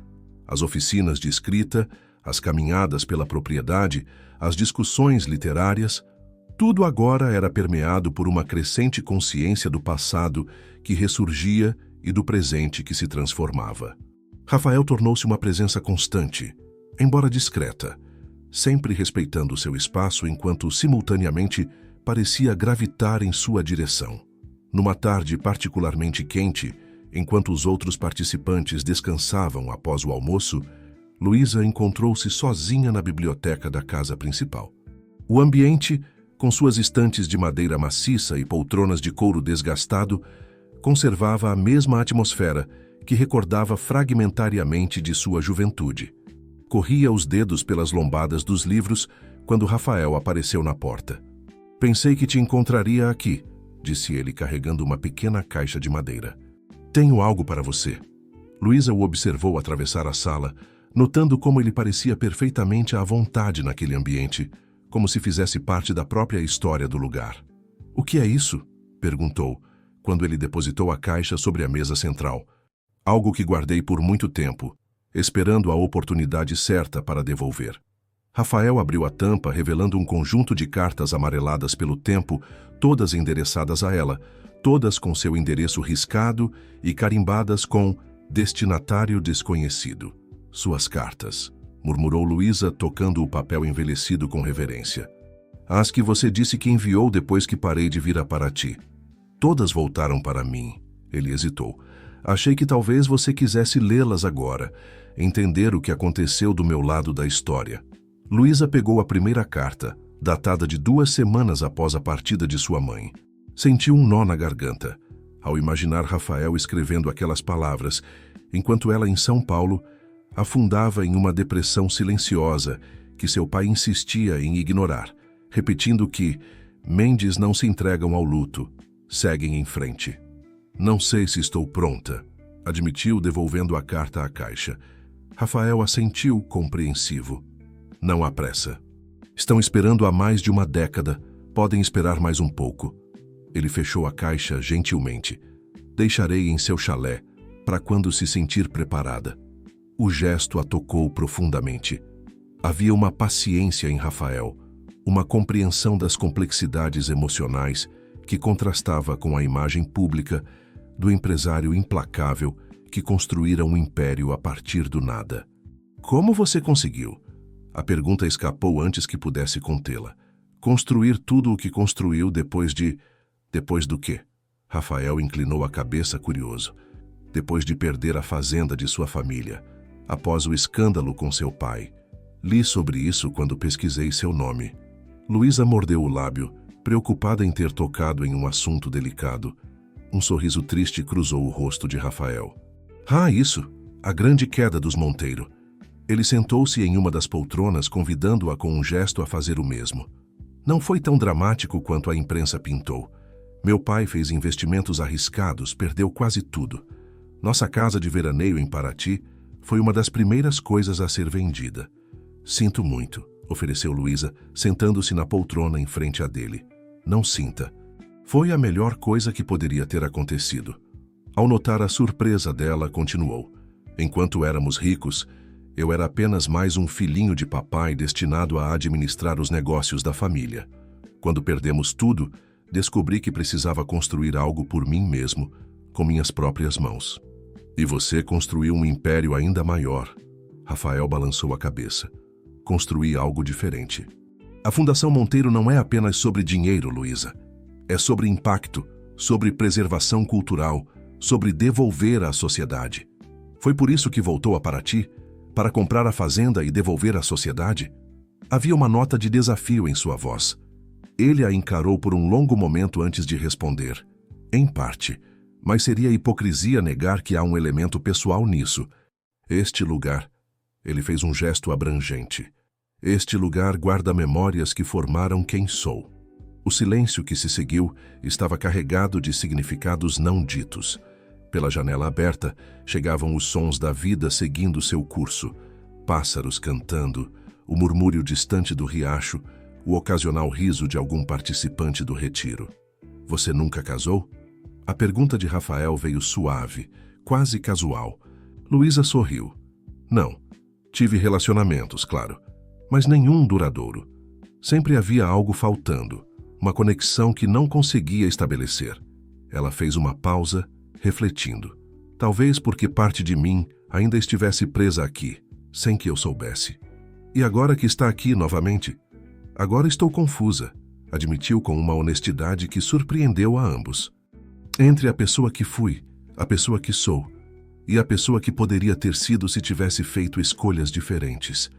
As oficinas de escrita, as caminhadas pela propriedade, as discussões literárias, tudo agora era permeado por uma crescente consciência do passado que ressurgia e do presente que se transformava. Rafael tornou-se uma presença constante, embora discreta, sempre respeitando seu espaço enquanto simultaneamente parecia gravitar em sua direção. Numa tarde particularmente quente, enquanto os outros participantes descansavam após o almoço, Luísa encontrou-se sozinha na biblioteca da casa principal. O ambiente, com suas estantes de madeira maciça e poltronas de couro desgastado, conservava a mesma atmosfera que recordava fragmentariamente de sua juventude. Corria os dedos pelas lombadas dos livros quando Rafael apareceu na porta. "Pensei que te encontraria aqui", disse ele, carregando uma pequena caixa de madeira. "Tenho algo para você." Luísa o observou atravessar a sala, notando como ele parecia perfeitamente à vontade naquele ambiente, como se fizesse parte da própria história do lugar. "O que é isso?" perguntou, quando ele depositou a caixa sobre a mesa central. "Algo que guardei por muito tempo, esperando a oportunidade certa para devolver." Rafael abriu a tampa, revelando um conjunto de cartas amareladas pelo tempo, todas endereçadas a ela, todas com seu endereço riscado e carimbadas com "Destinatário desconhecido." "Suas cartas", murmurou Luísa, tocando o papel envelhecido com reverência. "As que você disse que enviou depois que parei de vir a Paraty." "Todas voltaram para mim." Ele hesitou. "Achei que talvez você quisesse lê-las agora, entender o que aconteceu do meu lado da história." Luísa pegou a primeira carta, datada de 2 semanas após a partida de sua mãe. Sentiu um nó na garganta, ao imaginar Rafael escrevendo aquelas palavras, enquanto ela em São Paulo afundava em uma depressão silenciosa que seu pai insistia em ignorar, repetindo que Mendes não se entregam ao luto, seguem em frente. "Não sei se estou pronta", admitiu, devolvendo a carta à caixa. Rafael assentiu, compreensivo. "Não há pressa. Estão esperando há mais de uma década. Podem esperar mais um pouco." Ele fechou a caixa gentilmente. "Deixarei em seu chalé, para quando se sentir preparada." O gesto a tocou profundamente. Havia uma paciência em Rafael, uma compreensão das complexidades emocionais que contrastava com a imagem pública do empresário implacável que construíra um império a partir do nada. "Como você conseguiu?" A pergunta escapou antes que pudesse contê-la. "Construir tudo o que construiu depois de... Depois do quê?" Rafael inclinou a cabeça curioso. "Depois de perder a fazenda de sua família, após o escândalo com seu pai." Li sobre isso quando pesquisei seu nome. Luísa mordeu o lábio, preocupada em ter tocado em um assunto delicado. Um sorriso triste cruzou o rosto de Rafael. Ah, isso! A grande queda dos Monteiro. Ele sentou-se em uma das poltronas, convidando-a com um gesto a fazer o mesmo. Não foi tão dramático quanto a imprensa pintou. Meu pai fez investimentos arriscados, perdeu quase tudo. Nossa casa de veraneio em Paraty foi uma das primeiras coisas a ser vendida. Sinto muito, ofereceu Luísa, sentando-se na poltrona em frente à dele. Não sinta. Foi a melhor coisa que poderia ter acontecido. Ao notar a surpresa dela, continuou. Enquanto éramos ricos, eu era apenas mais um filhinho de papai destinado a administrar os negócios da família. Quando perdemos tudo, descobri que precisava construir algo por mim mesmo, com minhas próprias mãos. E você construiu um império ainda maior. Rafael balançou a cabeça. Construí algo diferente. A Fundação Monteiro não é apenas sobre dinheiro, Luísa. É sobre impacto, sobre preservação cultural, sobre devolver à sociedade. Foi por isso que voltou a Paraty, para comprar a fazenda e devolver à sociedade? Havia uma nota de desafio em sua voz. Ele a encarou por um longo momento antes de responder. Em parte, mas seria hipocrisia negar que há um elemento pessoal nisso. Este lugar, ele fez um gesto abrangente. Este lugar guarda memórias que formaram quem sou. O silêncio que se seguiu estava carregado de significados não ditos. Pela janela aberta, chegavam os sons da vida seguindo seu curso. Pássaros cantando, o murmúrio distante do riacho, o ocasional riso de algum participante do retiro. Você nunca casou? A pergunta de Rafael veio suave, quase casual. Luísa sorriu. Não. Tive relacionamentos, claro, mas nenhum duradouro. Sempre havia algo faltando, uma conexão que não conseguia estabelecer. Ela fez uma pausa, refletindo. Talvez porque parte de mim ainda estivesse presa aqui, sem que eu soubesse. E agora que está aqui novamente? Agora estou confusa, admitiu com uma honestidade que surpreendeu a ambos. Entre a pessoa que fui, a pessoa que sou, e a pessoa que poderia ter sido se tivesse feito escolhas diferentes.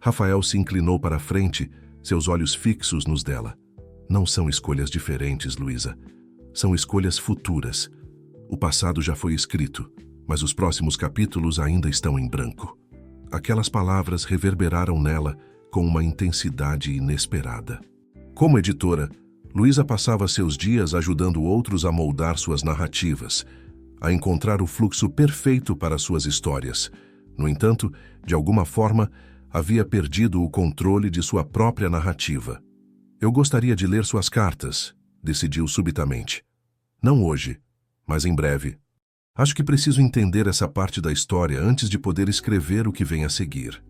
Rafael se inclinou para a frente, seus olhos fixos nos dela. Não são escolhas diferentes, Luísa. São escolhas futuras. O passado já foi escrito, mas os próximos capítulos ainda estão em branco. Aquelas palavras reverberaram nela com uma intensidade inesperada. Como editora, Luísa passava seus dias ajudando outros a moldar suas narrativas, a encontrar o fluxo perfeito para suas histórias. No entanto, de alguma forma, havia perdido o controle de sua própria narrativa. Eu gostaria de ler suas cartas, decidiu subitamente. Não hoje, mas em breve. Acho que preciso entender essa parte da história antes de poder escrever o que vem a seguir.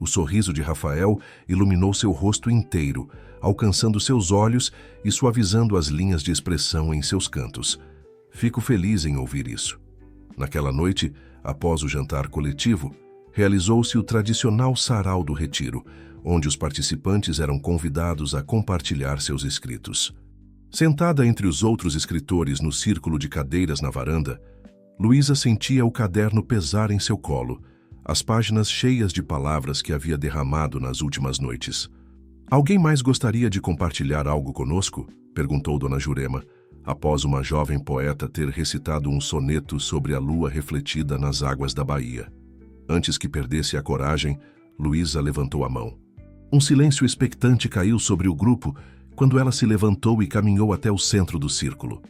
O sorriso de Rafael iluminou seu rosto inteiro, alcançando seus olhos e suavizando as linhas de expressão em seus cantos. Fico feliz em ouvir isso. Naquela noite, após o jantar coletivo, realizou-se o tradicional sarau do retiro, onde os participantes eram convidados a compartilhar seus escritos. Sentada entre os outros escritores no círculo de cadeiras na varanda, Luísa sentia o caderno pesar em seu colo, as páginas cheias de palavras que havia derramado nas últimas noites. Alguém mais gostaria de compartilhar algo conosco? Perguntou Dona Jurema, após uma jovem poeta ter recitado um soneto sobre a lua refletida nas águas da Bahia. Antes que perdesse a coragem, Luísa levantou a mão. Um silêncio expectante caiu sobre o grupo quando ela se levantou e caminhou até o centro do círculo.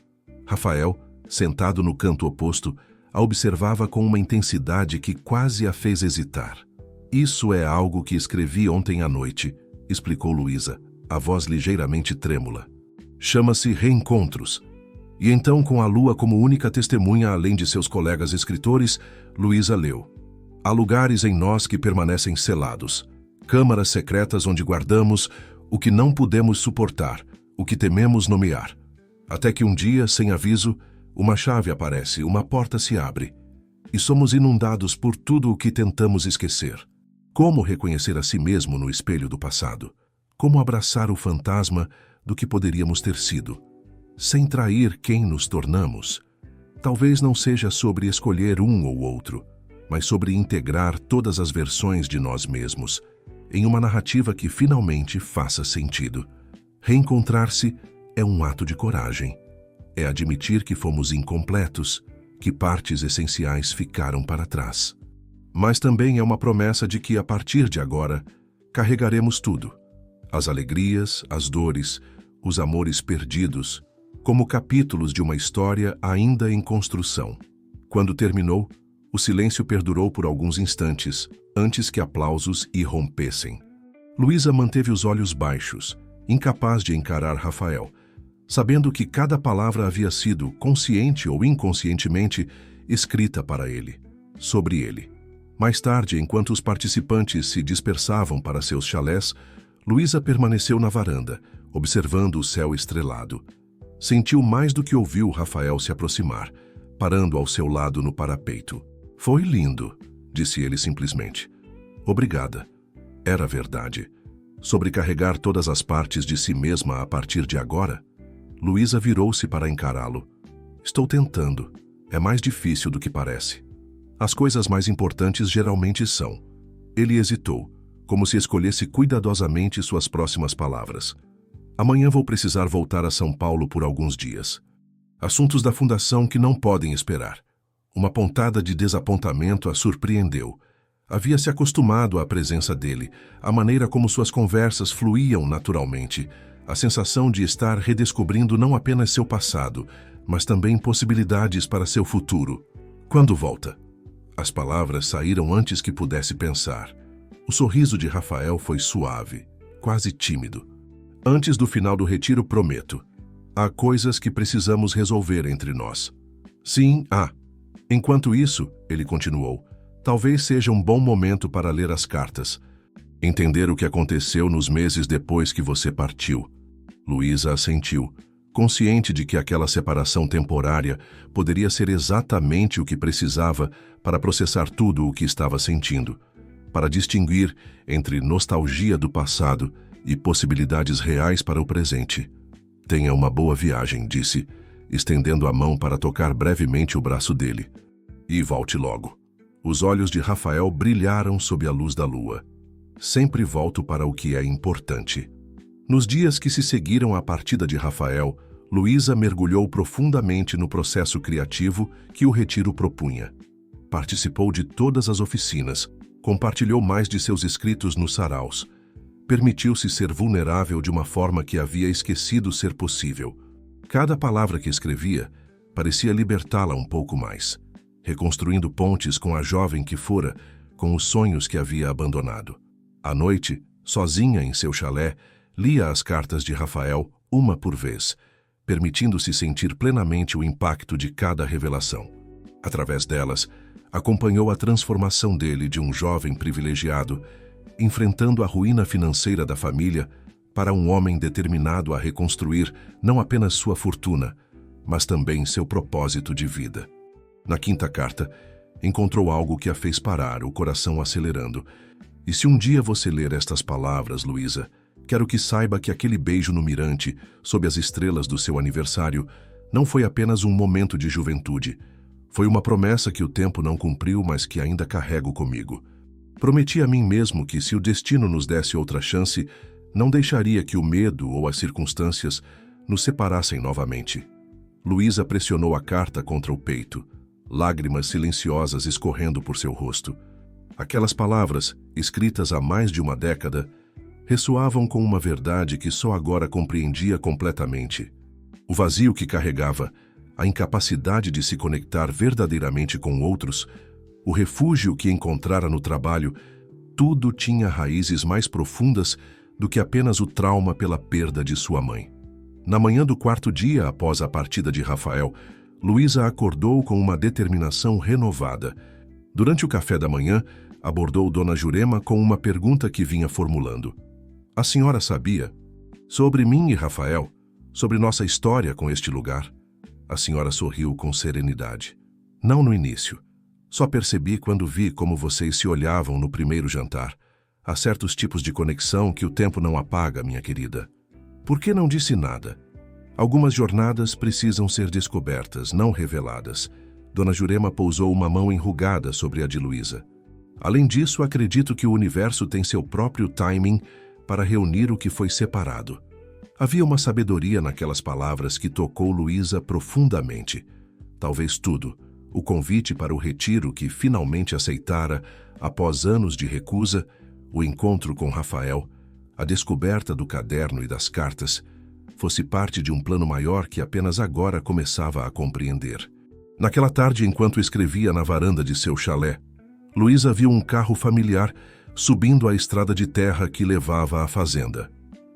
Rafael, sentado no canto oposto, a observava com uma intensidade que quase a fez hesitar. Isso é algo que escrevi ontem à noite, explicou Luísa, a voz ligeiramente trêmula. Chama-se Reencontros. E então, com a lua como única testemunha além de seus colegas escritores, Luísa leu. Há lugares em nós que permanecem selados, câmaras secretas onde guardamos o que não pudemos suportar, o que tememos nomear. Até que um dia, sem aviso, uma chave aparece, uma porta se abre, e somos inundados por tudo o que tentamos esquecer. Como reconhecer a si mesmo no espelho do passado? Como abraçar o fantasma do que poderíamos ter sido, sem trair quem nos tornamos? Talvez não seja sobre escolher um ou outro, mas sobre integrar todas as versões de nós mesmos, em uma narrativa que finalmente faça sentido. Reencontrar-se é um ato de coragem. É admitir que fomos incompletos, que partes essenciais ficaram para trás. Mas também é uma promessa de que, a partir de agora, carregaremos tudo. As alegrias, as dores, os amores perdidos, como capítulos de uma história ainda em construção. Quando terminou, o silêncio perdurou por alguns instantes, antes que aplausos irrompessem. Luísa manteve os olhos baixos, incapaz de encarar Rafael, sabendo que cada palavra havia sido, consciente ou inconscientemente, escrita para ele, sobre ele. Mais tarde, enquanto os participantes se dispersavam para seus chalés, Luísa permaneceu na varanda, observando o céu estrelado. Sentiu mais do que ouviu Rafael se aproximar, parando ao seu lado no parapeito. "Foi lindo", disse ele simplesmente. "Obrigada." Era verdade. Sobrecarregar todas as partes de si mesma a partir de agora? Luísa virou-se para encará-lo. "Estou tentando. É mais difícil do que parece. As coisas mais importantes geralmente são." Ele hesitou, como se escolhesse cuidadosamente suas próximas palavras. "Amanhã vou precisar voltar a São Paulo por alguns dias. Assuntos da fundação que não podem esperar." Uma pontada de desapontamento a surpreendeu. Havia se acostumado à presença dele, à maneira como suas conversas fluíam naturalmente, a sensação de estar redescobrindo não apenas seu passado, mas também possibilidades para seu futuro. "Quando volta?" As palavras saíram antes que pudesse pensar. O sorriso de Rafael foi suave, quase tímido. "Antes do final do retiro, prometo. Há coisas que precisamos resolver entre nós." "Sim, há. Enquanto isso," ele continuou, "talvez seja um bom momento para ler as cartas. Entender o que aconteceu nos meses depois que você partiu." Luísa assentiu, consciente de que aquela separação temporária poderia ser exatamente o que precisava para processar tudo o que estava sentindo, para distinguir entre nostalgia do passado e possibilidades reais para o presente. "Tenha uma boa viagem", disse, estendendo a mão para tocar brevemente o braço dele. "E volte logo." Os olhos de Rafael brilharam sob a luz da lua. "Sempre volto para o que é importante." Nos dias que se seguiram à partida de Rafael, Luísa mergulhou profundamente no processo criativo que o retiro propunha. Participou de todas as oficinas, compartilhou mais de seus escritos nos saraus. Permitiu-se ser vulnerável de uma forma que havia esquecido ser possível. Cada palavra que escrevia parecia libertá-la um pouco mais, reconstruindo pontes com a jovem que fora, com os sonhos que havia abandonado. À noite, sozinha em seu chalé, lia as cartas de Rafael uma por vez, permitindo-se sentir plenamente o impacto de cada revelação. Através delas, acompanhou a transformação dele de um jovem privilegiado, enfrentando a ruína financeira da família, para um homem determinado a reconstruir não apenas sua fortuna, mas também seu propósito de vida. Na quinta carta, encontrou algo que a fez parar, o coração acelerando. "E se um dia você ler estas palavras, Luísa, quero que saiba que aquele beijo no mirante, sob as estrelas do seu aniversário, não foi apenas um momento de juventude. Foi uma promessa que o tempo não cumpriu, mas que ainda carrego comigo. Prometi a mim mesmo que, se o destino nos desse outra chance, não deixaria que o medo ou as circunstâncias nos separassem novamente." Luísa pressionou a carta contra o peito, lágrimas silenciosas escorrendo por seu rosto. Aquelas palavras, escritas há mais de uma década, ressoavam com uma verdade que só agora compreendia completamente. O vazio que carregava, a incapacidade de se conectar verdadeiramente com outros, o refúgio que encontrara no trabalho, tudo tinha raízes mais profundas do que apenas o trauma pela perda de sua mãe. Na manhã do quarto dia após a partida de Rafael, Luísa acordou com uma determinação renovada. Durante o café da manhã, abordou Dona Jurema com uma pergunta que vinha formulando. "A senhora sabia? Sobre mim e Rafael, sobre nossa história com este lugar?" A senhora sorriu com serenidade. "Não no início. Só percebi quando vi como vocês se olhavam no primeiro jantar. Há certos tipos de conexão que o tempo não apaga, minha querida. Por que não disse nada? Algumas jornadas precisam ser descobertas, não reveladas." Dona Jurema pousou uma mão enrugada sobre a de Luísa. Além disso, acredito que o universo tem seu próprio timing para reunir o que foi separado. Havia uma sabedoria naquelas palavras que tocou Luísa profundamente. Talvez tudo, o convite para o retiro que finalmente aceitara após anos de recusa, o encontro com Rafael, a descoberta do caderno e das cartas, fosse parte de um plano maior que apenas agora começava a compreender. Naquela tarde, enquanto escrevia na varanda de seu chalé, Luísa viu um carro familiar subindo a estrada de terra que levava à fazenda.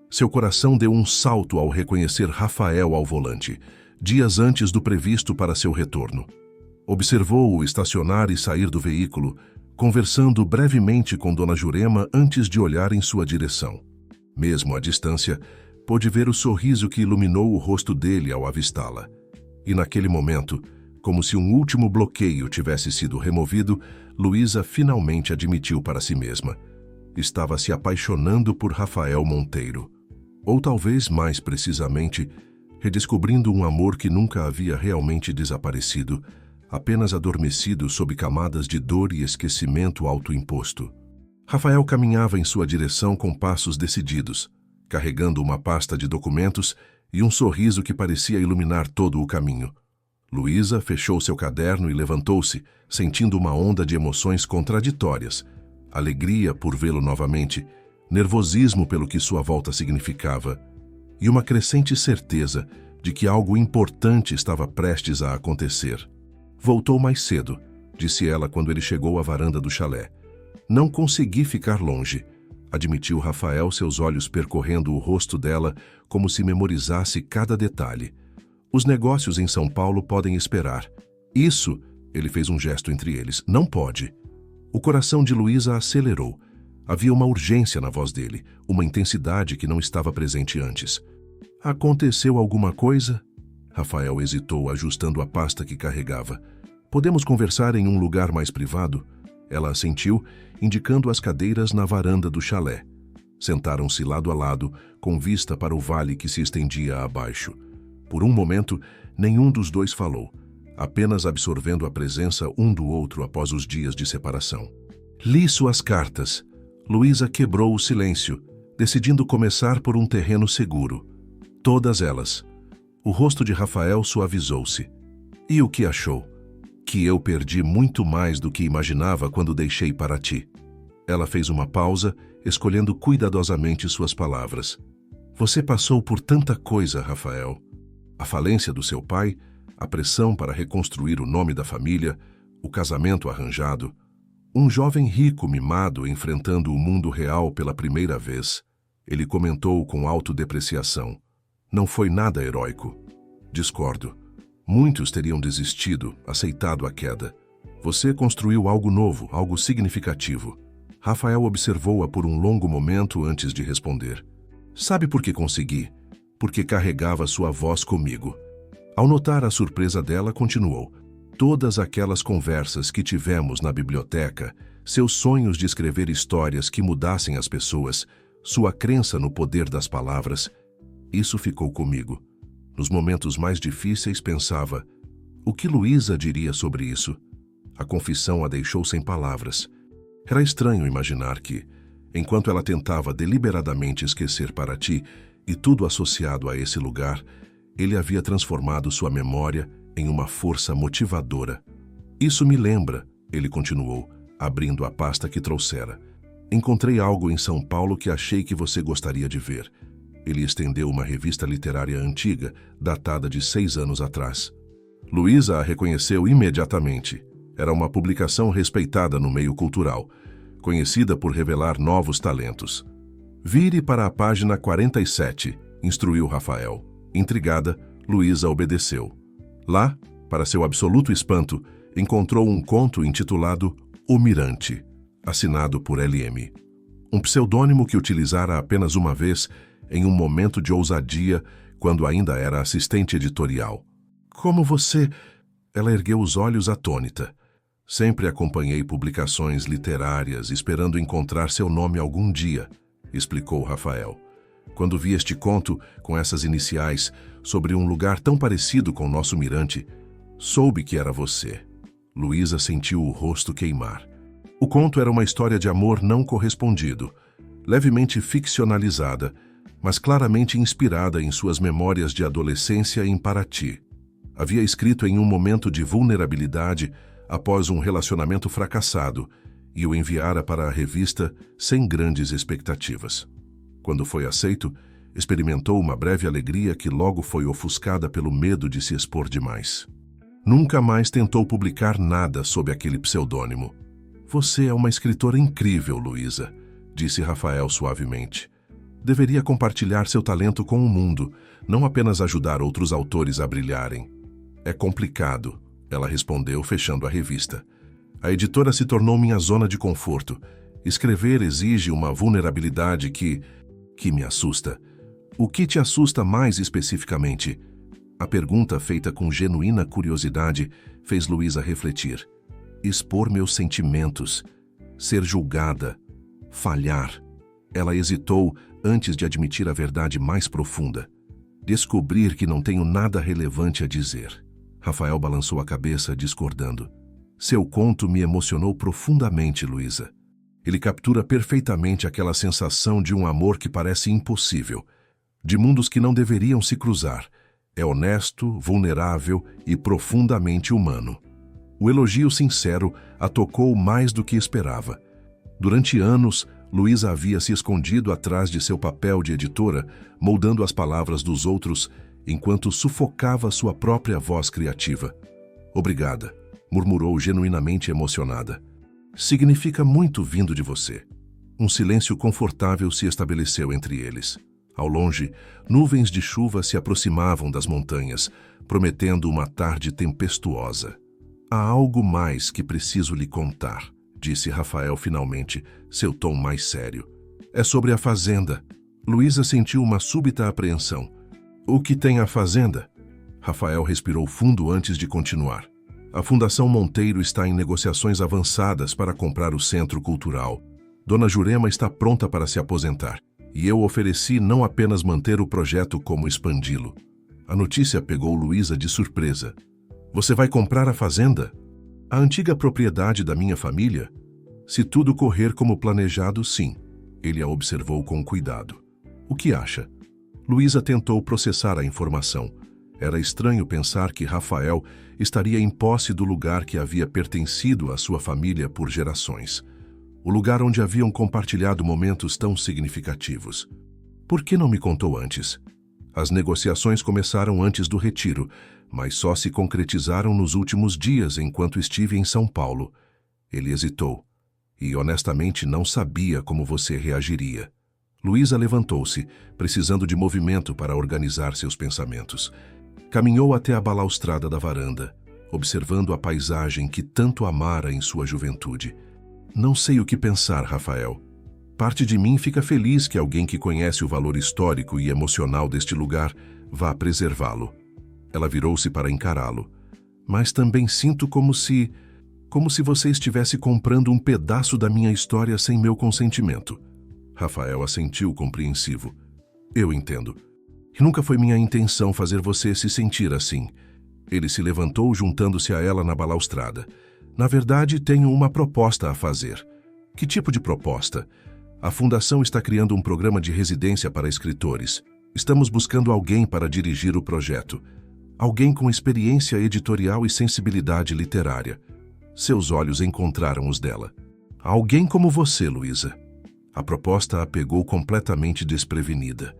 Seu coração deu um salto ao reconhecer Rafael ao volante, dias antes do previsto para seu retorno. Observou-o estacionar e sair do veículo, conversando brevemente com Dona Jurema antes de olhar em sua direção. Mesmo à distância, pôde ver o sorriso que iluminou o rosto dele ao avistá-la. E naquele momento, como se um último bloqueio tivesse sido removido, Luísa finalmente admitiu para si mesma. Estava se apaixonando por Rafael Monteiro. Ou talvez, mais precisamente, redescobrindo um amor que nunca havia realmente desaparecido, apenas adormecido sob camadas de dor e esquecimento autoimposto. Rafael caminhava em sua direção com passos decididos, carregando uma pasta de documentos e um sorriso que parecia iluminar todo o caminho. Luísa fechou seu caderno e levantou-se, sentindo uma onda de emoções contraditórias. Alegria por vê-lo novamente, nervosismo pelo que sua volta significava, e uma crescente certeza de que algo importante estava prestes a acontecer. Voltou mais cedo, disse ela quando ele chegou à varanda do chalé. Não consegui ficar longe, admitiu Rafael, seus olhos percorrendo o rosto dela como se memorizasse cada detalhe. Os negócios em São Paulo podem esperar. Isso, ele fez um gesto entre eles, não pode. O coração de Luísa acelerou. Havia uma urgência na voz dele, uma intensidade que não estava presente antes. Aconteceu alguma coisa? Rafael hesitou, ajustando a pasta que carregava. Podemos conversar em um lugar mais privado? Ela assentiu, indicando as cadeiras na varanda do chalé. Sentaram-se lado a lado, com vista para o vale que se estendia abaixo. Por um momento, nenhum dos dois falou, apenas absorvendo a presença um do outro após os dias de separação. Li suas cartas. Luísa quebrou o silêncio, decidindo começar por um terreno seguro. Todas elas. O rosto de Rafael suavizou-se. E o que achou? Que eu perdi muito mais do que imaginava quando deixei para ti. Ela fez uma pausa, escolhendo cuidadosamente suas palavras. Você passou por tanta coisa, Rafael. A falência do seu pai, a pressão para reconstruir o nome da família, o casamento arranjado, um jovem rico mimado enfrentando o mundo real pela primeira vez. Ele comentou com autodepreciação. Não foi nada heróico. Discordo. Muitos teriam desistido, aceitado a queda. Você construiu algo novo, algo significativo. Rafael observou-a por um longo momento antes de responder. Sabe por que consegui? Porque carregava sua voz comigo. Ao notar a surpresa dela, continuou. Todas aquelas conversas que tivemos na biblioteca, seus sonhos de escrever histórias que mudassem as pessoas, sua crença no poder das palavras, isso ficou comigo. Nos momentos mais difíceis pensava, o que Luísa diria sobre isso? A confissão a deixou sem palavras. Era estranho imaginar que, enquanto ela tentava deliberadamente esquecer para ti, e tudo associado a esse lugar, ele havia transformado sua memória em uma força motivadora. Isso me lembra, ele continuou, abrindo a pasta que trouxera. Encontrei algo em São Paulo que achei que você gostaria de ver. Ele estendeu uma revista literária antiga, datada de 6 anos atrás. Luísa a reconheceu imediatamente. Era uma publicação respeitada no meio cultural, conhecida por revelar novos talentos. Vire para a página 47, instruiu Rafael. Intrigada, Luísa obedeceu. Lá, para seu absoluto espanto, encontrou um conto intitulado O Mirante, assinado por L.M. Um pseudônimo que utilizara apenas uma vez em um momento de ousadia quando ainda era assistente editorial. Como você... Ela ergueu os olhos atônita. Sempre acompanhei publicações literárias esperando encontrar seu nome algum dia, explicou Rafael. Quando vi este conto, com essas iniciais, sobre um lugar tão parecido com nosso mirante, soube que era você. Luísa sentiu o rosto queimar. O conto era uma história de amor não correspondido, levemente ficcionalizada, mas claramente inspirada em suas memórias de adolescência em Paraty. Havia escrito em um momento de vulnerabilidade após um relacionamento fracassado e o enviara para a revista sem grandes expectativas. Quando foi aceito, experimentou uma breve alegria que logo foi ofuscada pelo medo de se expor demais. Nunca mais tentou publicar nada sob aquele pseudônimo. Você é uma escritora incrível, Luísa, disse Rafael suavemente. Deveria compartilhar seu talento com o mundo, não apenas ajudar outros autores a brilharem. É complicado, ela respondeu, fechando a revista. A editora se tornou minha zona de conforto. Escrever exige uma vulnerabilidade que me assusta. O que te assusta mais especificamente? A pergunta, feita com genuína curiosidade, fez Luísa refletir. Expor meus sentimentos, ser julgada, falhar. Ela hesitou antes de admitir a verdade mais profunda. Descobrir que não tenho nada relevante a dizer. Rafael balançou a cabeça, discordando. Seu conto me emocionou profundamente, Luísa. Ele captura perfeitamente aquela sensação de um amor que parece impossível, de mundos que não deveriam se cruzar. É honesto, vulnerável e profundamente humano. O elogio sincero a tocou mais do que esperava. Durante anos, Luísa havia se escondido atrás de seu papel de editora, moldando as palavras dos outros, enquanto sufocava sua própria voz criativa. Obrigada, murmurou genuinamente emocionada. Significa muito vindo de você. Um silêncio confortável se estabeleceu entre eles. Ao longe, nuvens de chuva se aproximavam das montanhas, prometendo uma tarde tempestuosa. Há algo mais que preciso lhe contar, disse Rafael finalmente, seu tom mais sério. É sobre a fazenda. Luísa sentiu uma súbita apreensão. O que tem a fazenda? Rafael respirou fundo antes de continuar. A Fundação Monteiro está em negociações avançadas para comprar o Centro Cultural. Dona Jurema está pronta para se aposentar, e eu ofereci não apenas manter o projeto como expandi-lo. A notícia pegou Luísa de surpresa. Você vai comprar a fazenda? A antiga propriedade da minha família? Se tudo correr como planejado, sim. Ele a observou com cuidado. O que acha? Luísa tentou processar a informação. Era estranho pensar que Rafael estaria em posse do lugar que havia pertencido à sua família por gerações. O lugar onde haviam compartilhado momentos tão significativos. Por que não me contou antes? As negociações começaram antes do retiro, mas só se concretizaram nos últimos dias enquanto estive em São Paulo. Ele hesitou. E honestamente não sabia como você reagiria. Luísa levantou-se, precisando de movimento para organizar seus pensamentos. Caminhou até a balaustrada da varanda, observando a paisagem que tanto amara em sua juventude. Não sei o que pensar, Rafael. Parte de mim fica feliz que alguém que conhece o valor histórico e emocional deste lugar vá preservá-lo. Ela virou-se para encará-lo. Mas também sinto como se você estivesse comprando um pedaço da minha história sem meu consentimento. Rafael assentiu compreensivo. Eu entendo. E nunca foi minha intenção fazer você se sentir assim. Ele se levantou, juntando-se a ela na balaustrada. Na verdade, tenho uma proposta a fazer. Que tipo de proposta? A Fundação está criando um programa de residência para escritores. Estamos buscando alguém para dirigir o projeto. Alguém com experiência editorial e sensibilidade literária. Seus olhos encontraram os dela. Alguém como você, Luísa. A proposta a pegou completamente desprevenida.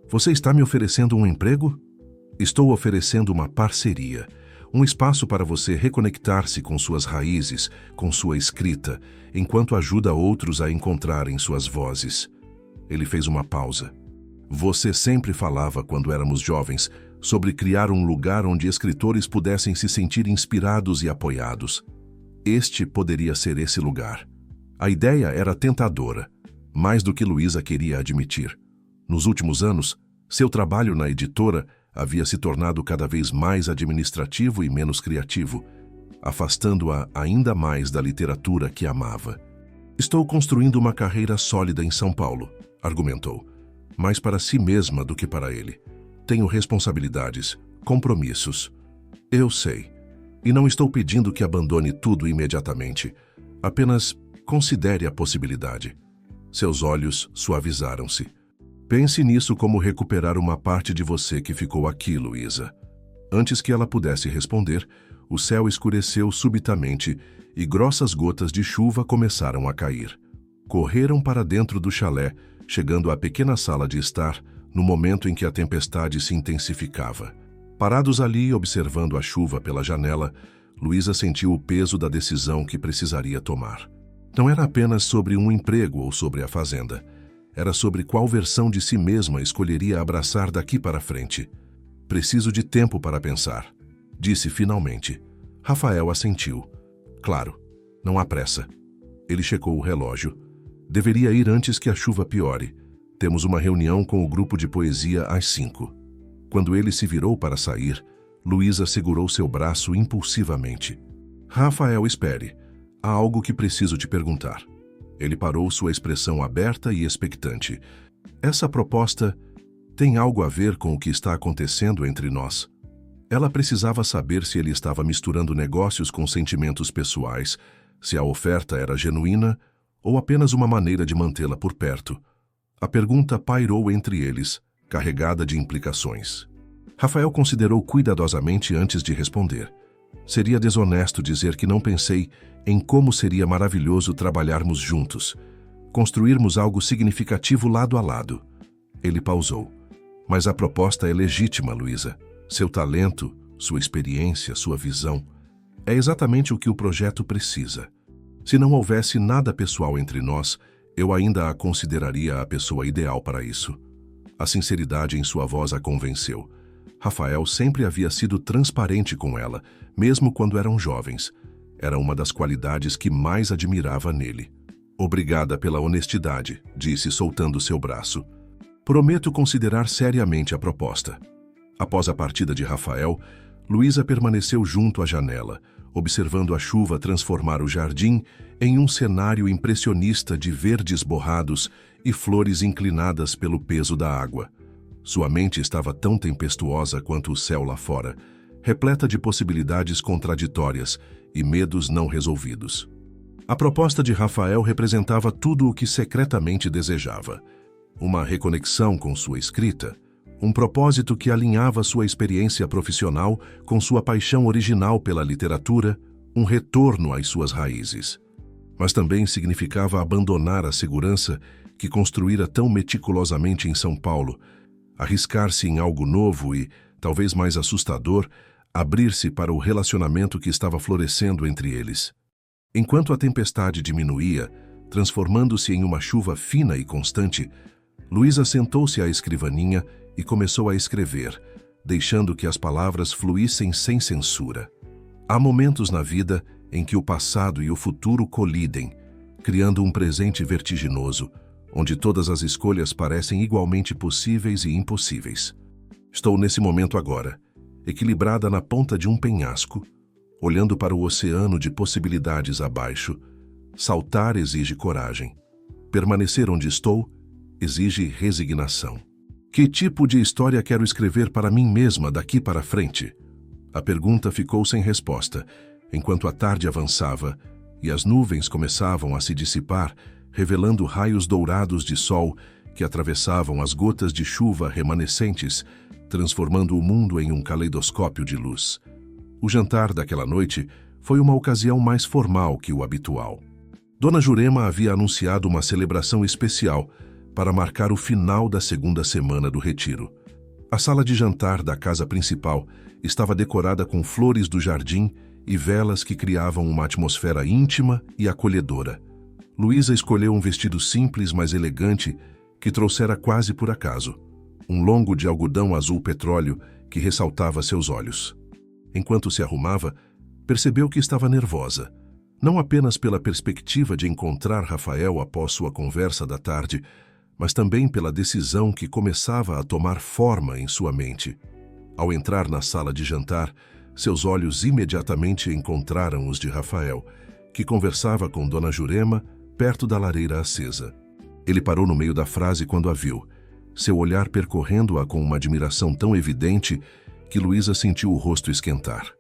Você está me oferecendo um emprego? Estou oferecendo uma parceria. Um espaço para você reconectar-se com suas raízes, com sua escrita, enquanto ajuda outros a encontrarem suas vozes. Ele fez uma pausa. Você sempre falava, quando éramos jovens, sobre criar um lugar onde escritores pudessem se sentir inspirados e apoiados. Este poderia ser esse lugar. A ideia era tentadora, mais do que Luísa queria admitir. Nos últimos anos, seu trabalho na editora havia se tornado cada vez mais administrativo e menos criativo, afastando-a ainda mais da literatura que amava. Estou construindo uma carreira sólida em São Paulo, argumentou, mais para si mesma do que para ele. Tenho responsabilidades, compromissos. Eu sei. E não estou pedindo que abandone tudo imediatamente. Apenas Considere a possibilidade. Seus olhos suavizaram-se. Pense nisso como recuperar uma parte de você que ficou aqui, Luísa. Antes que ela pudesse responder, o céu escureceu subitamente e grossas gotas de chuva começaram a cair. Correram para dentro do chalé, chegando à pequena sala de estar, no momento em que a tempestade se intensificava. Parados ali, observando a chuva pela janela, Luísa sentiu o peso da decisão que precisaria tomar. Não era apenas sobre um emprego ou sobre a fazenda. Era sobre qual versão de si mesma escolheria abraçar daqui para frente. Preciso de tempo para pensar, disse finalmente. Rafael assentiu. Claro, não há pressa. Ele checou o relógio. Deveria ir antes que a chuva piore. Temos uma reunião com o grupo de poesia às 5. Quando ele se virou para sair, Luísa segurou seu braço impulsivamente. Rafael, espere. Há algo que preciso te perguntar. Ele parou, sua expressão aberta e expectante. Essa proposta tem algo a ver com o que está acontecendo entre nós? Ela precisava saber se ele estava misturando negócios com sentimentos pessoais, se a oferta era genuína ou apenas uma maneira de mantê-la por perto. A pergunta pairou entre eles, carregada de implicações. Rafael considerou cuidadosamente antes de responder. Seria desonesto dizer que não pensei em como seria maravilhoso trabalharmos juntos, construirmos algo significativo lado a lado. Ele pausou. Mas a proposta é legítima, Luísa. Seu talento, sua experiência, sua visão. É exatamente o que o projeto precisa. Se não houvesse nada pessoal entre nós, eu ainda a consideraria a pessoa ideal para isso. A sinceridade em sua voz a convenceu. Rafael sempre havia sido transparente com ela, mesmo quando eram jovens. Era uma das qualidades que mais admirava nele. Obrigada pela honestidade, disse soltando seu braço. Prometo considerar seriamente a proposta. Após a partida de Rafael, Luísa permaneceu junto à janela, observando a chuva transformar o jardim em um cenário impressionista de verdes borrados e flores inclinadas pelo peso da água. Sua mente estava tão tempestuosa quanto o céu lá fora, repleta de possibilidades contraditórias e medos não resolvidos. A proposta de Rafael representava tudo o que secretamente desejava. Uma reconexão com sua escrita, um propósito que alinhava sua experiência profissional com sua paixão original pela literatura, um retorno às suas raízes. Mas também significava abandonar a segurança que construíra tão meticulosamente em São Paulo, arriscar-se em algo novo e, talvez mais assustador, abrir-se para o relacionamento que estava florescendo entre eles. Enquanto a tempestade diminuía, transformando-se em uma chuva fina e constante, Luísa sentou-se à escrivaninha e começou a escrever, deixando que as palavras fluíssem sem censura. Há momentos na vida em que o passado e o futuro colidem, criando um presente vertiginoso, onde todas as escolhas parecem igualmente possíveis e impossíveis. Estou nesse momento agora, equilibrada na ponta de um penhasco, olhando para o oceano de possibilidades abaixo. Saltar exige coragem. Permanecer onde estou exige resignação. Que tipo de história quero escrever para mim mesma daqui para frente? A pergunta ficou sem resposta, enquanto a tarde avançava e as nuvens começavam a se dissipar, revelando raios dourados de sol que atravessavam as gotas de chuva remanescentes, transformando o mundo em um caleidoscópio de luz. O jantar daquela noite foi uma ocasião mais formal que o habitual. Dona Jurema havia anunciado uma celebração especial para marcar o final da segunda semana do retiro. A sala de jantar da casa principal estava decorada com flores do jardim e velas que criavam uma atmosfera íntima e acolhedora. Luísa escolheu um vestido simples, mas elegante, que trouxera quase por acaso. Um longo de algodão azul petróleo que ressaltava seus olhos. Enquanto se arrumava, percebeu que estava nervosa. Não apenas pela perspectiva de encontrar Rafael após sua conversa da tarde, mas também pela decisão que começava a tomar forma em sua mente. Ao entrar na sala de jantar, seus olhos imediatamente encontraram os de Rafael, que conversava com Dona Jurema perto da lareira acesa. Ele parou no meio da frase quando a viu, seu olhar percorrendo-a com uma admiração tão evidente que Luísa sentiu o rosto esquentar.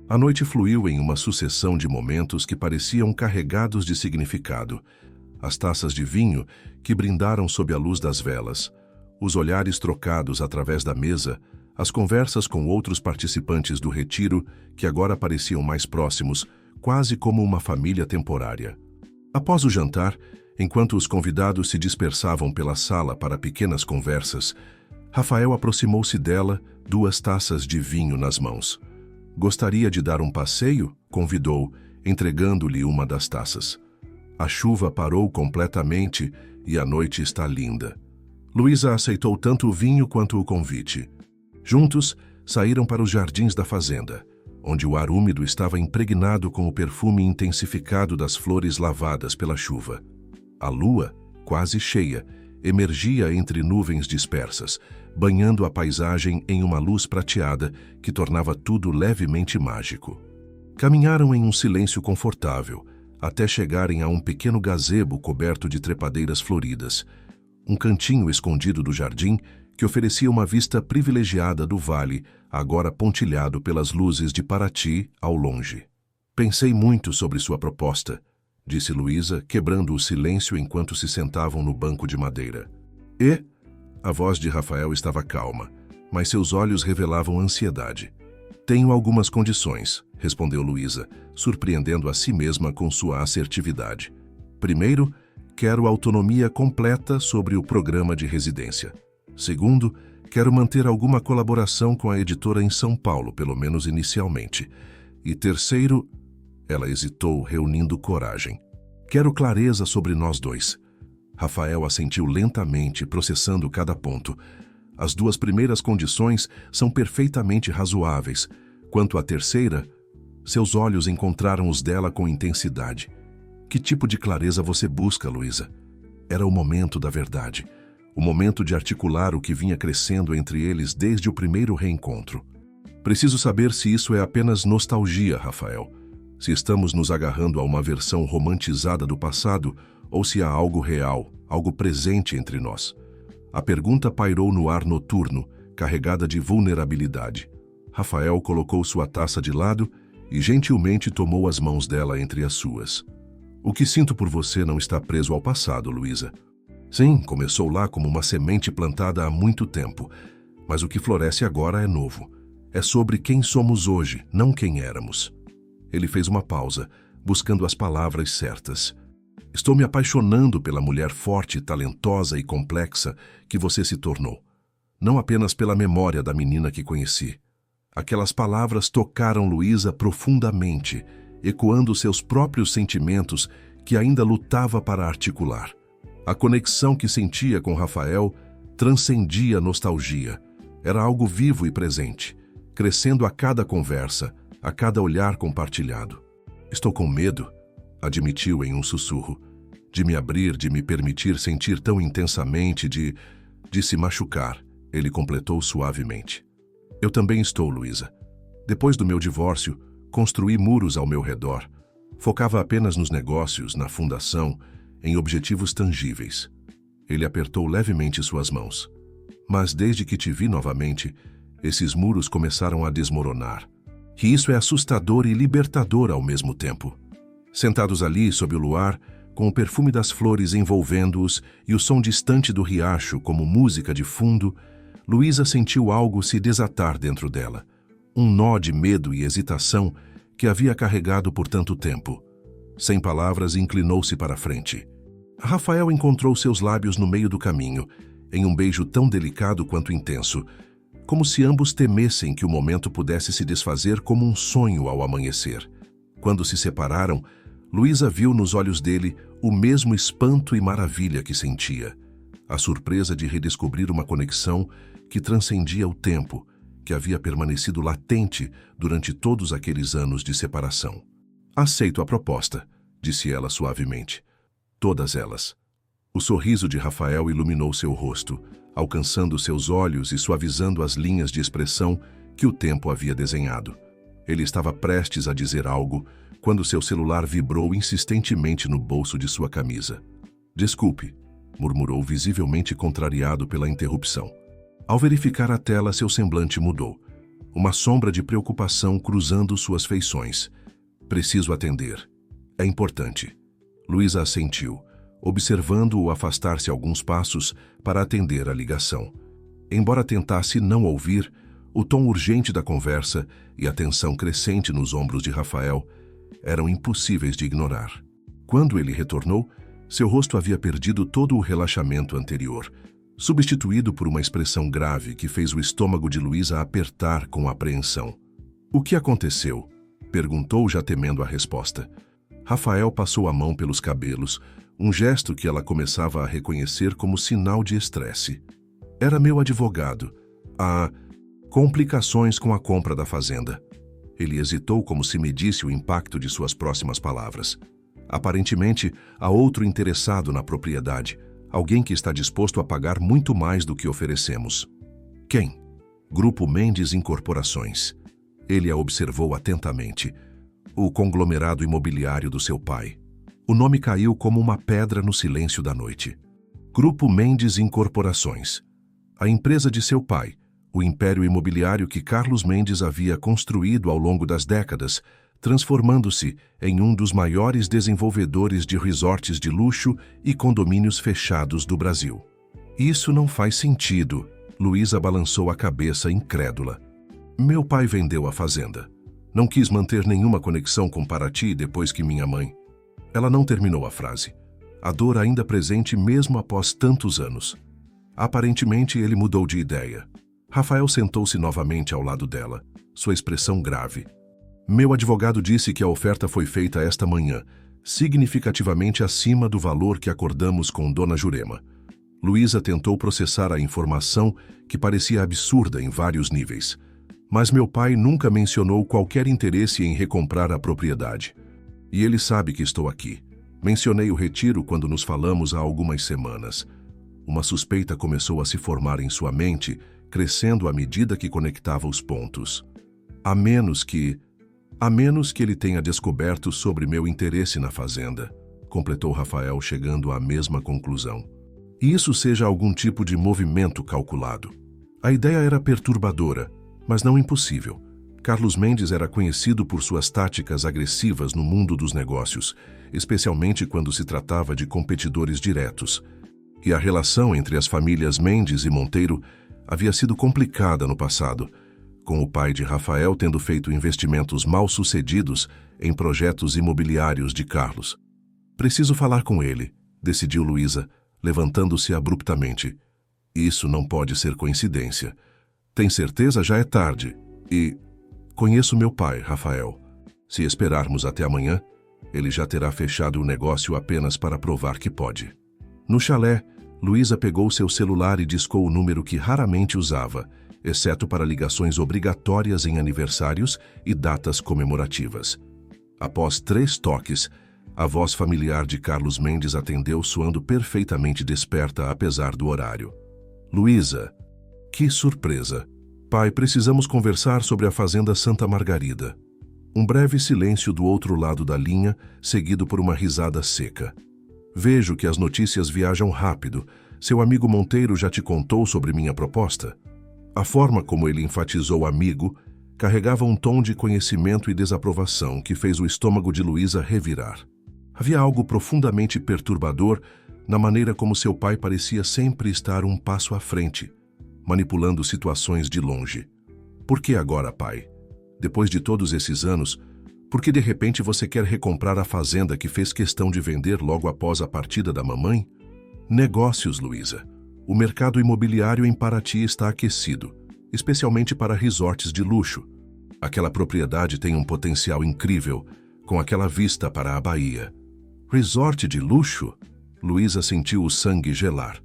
A noite fluiu em uma sucessão de momentos que pareciam carregados de significado. As taças de vinho que brindaram sob a luz das velas, os olhares trocados através da mesa, as conversas com outros participantes do retiro que agora pareciam mais próximos, quase como uma família temporária. Após o jantar, enquanto os convidados se dispersavam pela sala para pequenas conversas, Rafael aproximou-se dela, 2 taças de vinho nas mãos. Gostaria de dar um passeio? Convidou, entregando-lhe uma das taças. A chuva parou completamente e a noite está linda. Luísa aceitou tanto o vinho quanto o convite. Juntos, saíram para os jardins da fazenda, onde o ar úmido estava impregnado com o perfume intensificado das flores lavadas pela chuva. A lua, quase cheia, emergia entre nuvens dispersas, banhando a paisagem em uma luz prateada que tornava tudo levemente mágico. Caminharam em um silêncio confortável, até chegarem a um pequeno gazebo coberto de trepadeiras floridas, um cantinho escondido do jardim que oferecia uma vista privilegiada do vale, agora pontilhado pelas luzes de Paraty ao longe. Pensei muito sobre sua proposta, disse Luísa, quebrando o silêncio enquanto se sentavam no banco de madeira. E? A voz de Rafael estava calma, mas seus olhos revelavam ansiedade. Tenho algumas condições, respondeu Luísa, surpreendendo a si mesma com sua assertividade. Primeiro, quero autonomia completa sobre o programa de residência. Segundo, quero manter alguma colaboração com a editora em São Paulo, pelo menos inicialmente. E terceiro, ela hesitou, reunindo coragem. Quero clareza sobre nós dois. Rafael assentiu lentamente, processando cada ponto. As 2 primeiras condições são perfeitamente razoáveis. Quanto à terceira, seus olhos encontraram os dela com intensidade. Que tipo de clareza você busca, Luísa? Era o momento da verdade. O momento de articular o que vinha crescendo entre eles desde o primeiro reencontro. Preciso saber se isso é apenas nostalgia, Rafael. Se estamos nos agarrando a uma versão romantizada do passado ou se há algo real, algo presente entre nós. A pergunta pairou no ar noturno, carregada de vulnerabilidade. Rafael colocou sua taça de lado e gentilmente tomou as mãos dela entre as suas. O que sinto por você não está preso ao passado, Luísa. Sim, começou lá como uma semente plantada há muito tempo, mas o que floresce agora é novo. É sobre quem somos hoje, não quem éramos. Ele fez uma pausa, buscando as palavras certas. Estou me apaixonando pela mulher forte, talentosa e complexa que você se tornou. Não apenas pela memória da menina que conheci. Aquelas palavras tocaram Luísa profundamente, ecoando seus próprios sentimentos que ainda lutava para articular. A conexão que sentia com Rafael transcendia a nostalgia. Era algo vivo e presente, crescendo a cada conversa, a cada olhar compartilhado. Estou com medo, admitiu em um sussurro, de me abrir, de me permitir sentir tão intensamente, de se machucar, ele completou suavemente. Eu também estou, Luísa. Depois do meu divórcio, construí muros ao meu redor. Focava apenas nos negócios, na fundação, em objetivos tangíveis. Ele apertou levemente suas mãos. Mas desde que te vi novamente, esses muros começaram a desmoronar. E isso é assustador e libertador ao mesmo tempo. Sentados ali, sob o luar, com o perfume das flores envolvendo-os e o som distante do riacho como música de fundo, Luísa sentiu algo se desatar dentro dela. Um nó de medo e hesitação que havia carregado por tanto tempo. Sem palavras, inclinou-se para a frente. Rafael encontrou seus lábios no meio do caminho, em um beijo tão delicado quanto intenso, como se ambos temessem que o momento pudesse se desfazer como um sonho ao amanhecer. Quando se separaram, Luísa viu nos olhos dele o mesmo espanto e maravilha que sentia. A surpresa de redescobrir uma conexão que transcendia o tempo, que havia permanecido latente durante todos aqueles anos de separação. Aceito a proposta, disse ela suavemente. Todas elas. O sorriso de Rafael iluminou seu rosto, alcançando seus olhos e suavizando as linhas de expressão que o tempo havia desenhado. Ele estava prestes a dizer algo quando seu celular vibrou insistentemente no bolso de sua camisa. Desculpe, murmurou visivelmente contrariado pela interrupção. Ao verificar a tela, seu semblante mudou. uma sombra de preocupação cruzando suas feições. Preciso atender. É importante. Luísa assentiu, observando-o afastar-se alguns passos para atender a ligação. Embora tentasse não ouvir, o tom urgente da conversa e a tensão crescente nos ombros de Rafael eram impossíveis de ignorar. Quando ele retornou, seu rosto havia perdido todo o relaxamento anterior, substituído por uma expressão grave que fez o estômago de Luísa apertar com apreensão. "O que aconteceu?" perguntou, já temendo a resposta. Rafael passou a mão pelos cabelos, um gesto que ela começava a reconhecer como sinal de estresse. "Era meu advogado. Há complicações com a compra da fazenda." Ele hesitou, como se medisse o impacto de suas próximas palavras. "Aparentemente, há outro interessado na propriedade, alguém que está disposto a pagar muito mais do que oferecemos." "Quem?" "Grupo Mendes Incorporações." Ele a observou atentamente. "O conglomerado imobiliário do seu pai." O nome caiu como uma pedra no silêncio da noite. Grupo Mendes Incorporações. A empresa de seu pai, o império imobiliário que Carlos Mendes havia construído ao longo das décadas, transformando-se em um dos maiores desenvolvedores de resorts de luxo e condomínios fechados do Brasil. "Isso não faz sentido." Luísa balançou a cabeça incrédula. "Meu pai vendeu a fazenda. Não quis manter nenhuma conexão com Paraty depois que minha mãe..." Ela não terminou a frase. A dor ainda presente mesmo após tantos anos. Aparentemente, ele mudou de ideia. Rafael sentou-se novamente ao lado dela, sua expressão grave. "Meu advogado disse que a oferta foi feita esta manhã, significativamente acima do valor que acordamos com Dona Jurema." Luísa tentou processar a informação, que parecia absurda em vários níveis. "Mas meu pai nunca mencionou qualquer interesse em recomprar a propriedade. E ele sabe que estou aqui. Mencionei o retiro quando nos falamos há algumas semanas." Uma suspeita começou a se formar em sua mente, crescendo à medida que conectava os pontos. A menos que ele tenha descoberto sobre meu interesse na fazenda", completou Rafael, chegando à mesma conclusão. "E isso seja algum tipo de movimento calculado." A ideia era perturbadora, mas não impossível. Carlos Mendes era conhecido por suas táticas agressivas no mundo dos negócios, especialmente quando se tratava de competidores diretos. E a relação entre as famílias Mendes e Monteiro havia sido complicada no passado, com o pai de Rafael tendo feito investimentos mal-sucedidos em projetos imobiliários de Carlos. "Preciso falar com ele", decidiu Luísa, levantando-se abruptamente. "Isso não pode ser coincidência. Tem certeza? Já é tarde. E... conheço meu pai, Rafael. Se esperarmos até amanhã, ele já terá fechado o negócio apenas para provar que pode." No chalé, Luísa pegou seu celular e discou o número que raramente usava, exceto para ligações obrigatórias em aniversários e datas comemorativas. Após 3 toques, a voz familiar de Carlos Mendes atendeu, soando perfeitamente desperta apesar do horário. "Luísa." "Que surpresa." "Pai, precisamos conversar sobre a Fazenda Santa Margarida." Um breve silêncio do outro lado da linha, seguido por uma risada seca. "Vejo que as notícias viajam rápido. Seu amigo Monteiro já te contou sobre minha proposta?" A forma como ele enfatizou amigo carregava um tom de conhecimento e desaprovação que fez o estômago de Luísa revirar. Havia algo profundamente perturbador na maneira como seu pai parecia sempre estar um passo à frente, manipulando situações de longe. "Por que agora, pai? Depois de todos esses anos, por que de repente você quer recomprar a fazenda que fez questão de vender logo após a partida da mamãe?" "Negócios, Luísa. O mercado imobiliário em Paraty está aquecido, especialmente para resorts de luxo. Aquela propriedade tem um potencial incrível, com aquela vista para a Bahia." "Resort de luxo?" Luísa sentiu o sangue gelar.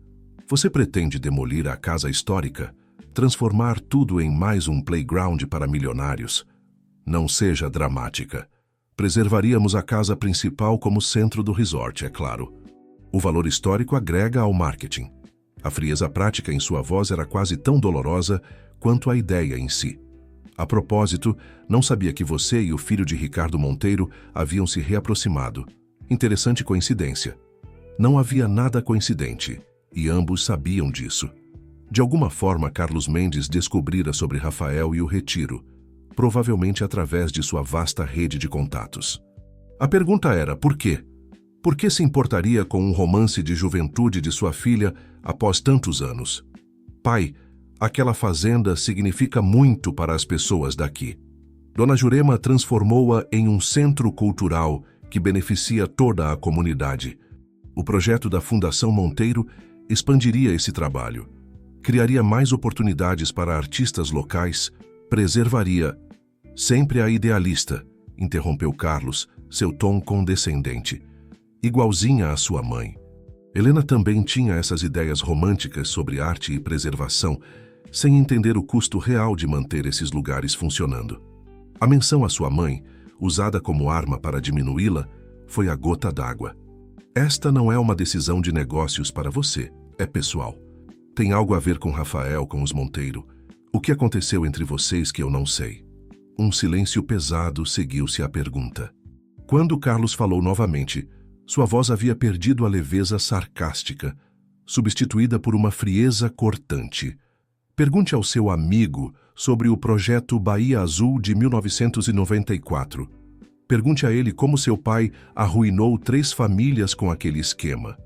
"Você pretende demolir a casa histórica? Transformar tudo em mais um playground para milionários? Não seja dramática. Preservaríamos a casa principal como centro do resort, é claro. O valor histórico agrega ao marketing." A frieza prática em sua voz era quase tão dolorosa quanto a ideia em si. "A propósito, não sabia que você e o filho de Ricardo Monteiro haviam se reaproximado. Interessante coincidência." Não havia nada coincidente, e ambos sabiam disso. De alguma forma, Carlos Mendes descobrira sobre Rafael e o retiro, provavelmente através de sua vasta rede de contatos. A pergunta era, por quê? Por que se importaria com um romance de juventude de sua filha após tantos anos? Pai, aquela fazenda significa muito para as pessoas daqui. Dona Jurema transformou-a em um centro cultural que beneficia toda a comunidade. O projeto da Fundação Monteiro expandiria esse trabalho, criaria mais oportunidades para artistas locais, preservaria... Sempre a idealista, interrompeu Carlos, seu tom condescendente. Igualzinha à sua mãe. Helena também tinha essas ideias românticas sobre arte e preservação, sem entender o custo real de manter esses lugares funcionando. A menção à sua mãe, usada como arma para diminuí-la, foi a gota d'água. Esta não é uma decisão de negócios para você, é pessoal. Tem algo a ver com Rafael, com os Monteiro. O que aconteceu entre vocês que eu não sei? Um silêncio pesado seguiu-se à pergunta. Quando Carlos falou novamente, sua voz havia perdido a leveza sarcástica, substituída por uma frieza cortante. Pergunte ao seu amigo sobre o projeto Bahia Azul de 1994. Pergunte a ele como seu pai arruinou 3 famílias com aquele esquema.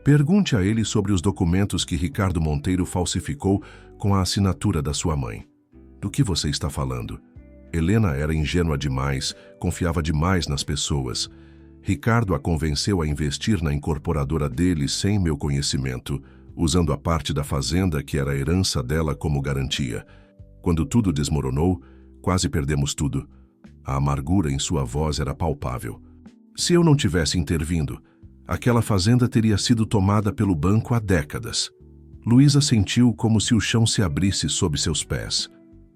Pergunte a ele sobre os documentos que Ricardo Monteiro falsificou com a assinatura da sua mãe. Do que você está falando? Helena era ingênua demais, confiava demais nas pessoas. Ricardo a convenceu a investir na incorporadora dele sem meu conhecimento, usando a parte da fazenda que era a herança dela como garantia. Quando tudo desmoronou, quase perdemos tudo. A amargura em sua voz era palpável. Se eu não tivesse intervindo, aquela fazenda teria sido tomada pelo banco há décadas. Luísa sentiu como se o chão se abrisse sob seus pés.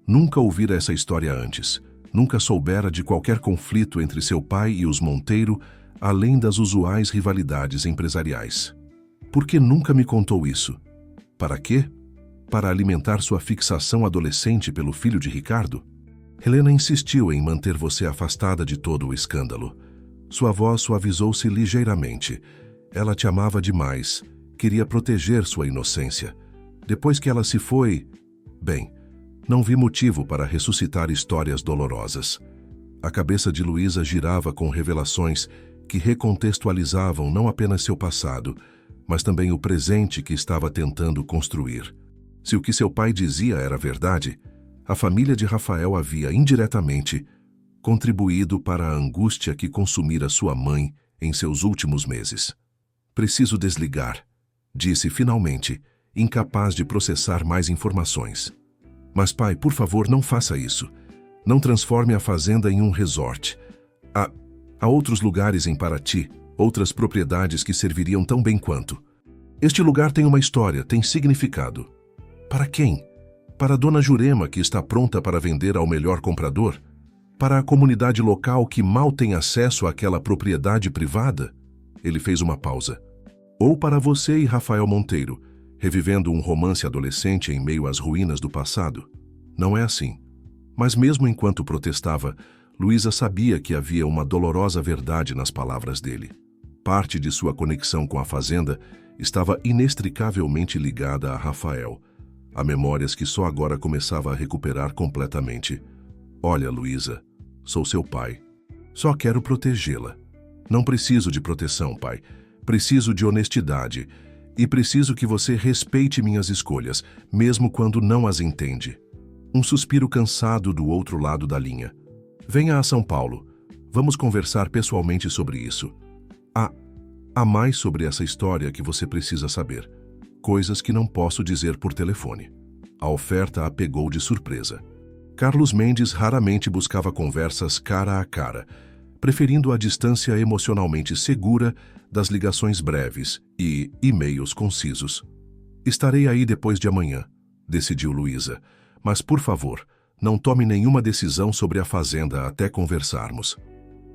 Nunca ouvira essa história antes. Nunca soubera de qualquer conflito entre seu pai e os Monteiro, além das usuais rivalidades empresariais. Por que nunca me contou isso? Para quê? Para alimentar sua fixação adolescente pelo filho de Ricardo? Helena insistiu em manter você afastada de todo o escândalo. Sua voz suavizou-se ligeiramente. Ela te amava demais. Queria proteger sua inocência. Depois que ela se foi... Bem, não vi motivo para ressuscitar histórias dolorosas. A cabeça de Luísa girava com revelações que recontextualizavam não apenas seu passado, mas também o presente que estava tentando construir. Se o que seu pai dizia era verdade, a família de Rafael havia, indiretamente, contribuído para a angústia que consumira sua mãe em seus últimos meses. Preciso desligar, disse finalmente, incapaz de processar mais informações. Mas pai, por favor, não faça isso. Não transforme a fazenda em um resort. Há outros lugares em Paraty, outras propriedades que serviriam tão bem quanto. Este lugar tem uma história, tem significado. Para quem? Para Dona Jurema, que está pronta para vender ao melhor comprador? Para a comunidade local que mal tem acesso àquela propriedade privada? Ele fez uma pausa. Ou para você e Rafael Monteiro, revivendo um romance adolescente em meio às ruínas do passado? Não é assim. Mas mesmo enquanto protestava, Luísa sabia que havia uma dolorosa verdade nas palavras dele. Parte de sua conexão com a fazenda estava inextricavelmente ligada a Rafael, a memórias que só agora começava a recuperar completamente. Olha, Luísa, sou seu pai. Só quero protegê-la. Não preciso de proteção, pai. Preciso de honestidade. E preciso que você respeite minhas escolhas, mesmo quando não as entende. Um suspiro cansado do outro lado da linha. Venha a São Paulo. Vamos conversar pessoalmente sobre isso. Há mais sobre essa história que você precisa saber. Coisas que não posso dizer por telefone. A oferta a pegou de surpresa. Carlos Mendes raramente buscava conversas cara a cara, preferindo a distância emocionalmente segura das ligações breves e e-mails concisos. Estarei aí depois de amanhã, decidiu Luísa, mas por favor, não tome nenhuma decisão sobre a fazenda até conversarmos.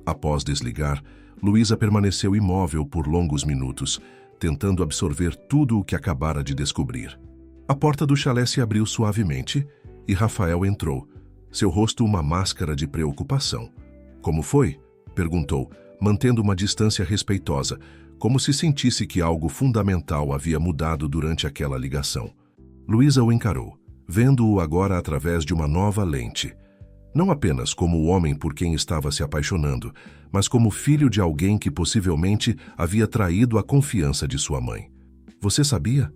Após desligar, Luísa permaneceu imóvel por longos minutos, tentando absorver tudo o que acabara de descobrir. A porta do chalé se abriu suavemente e Rafael entrou, seu rosto uma máscara de preocupação. Como foi? Perguntou, mantendo uma distância respeitosa, como se sentisse que algo fundamental havia mudado durante aquela ligação. Luísa o encarou, vendo-o agora através de uma nova lente. Não apenas como o homem por quem estava se apaixonando, mas como filho de alguém que possivelmente havia traído a confiança de sua mãe. Você sabia?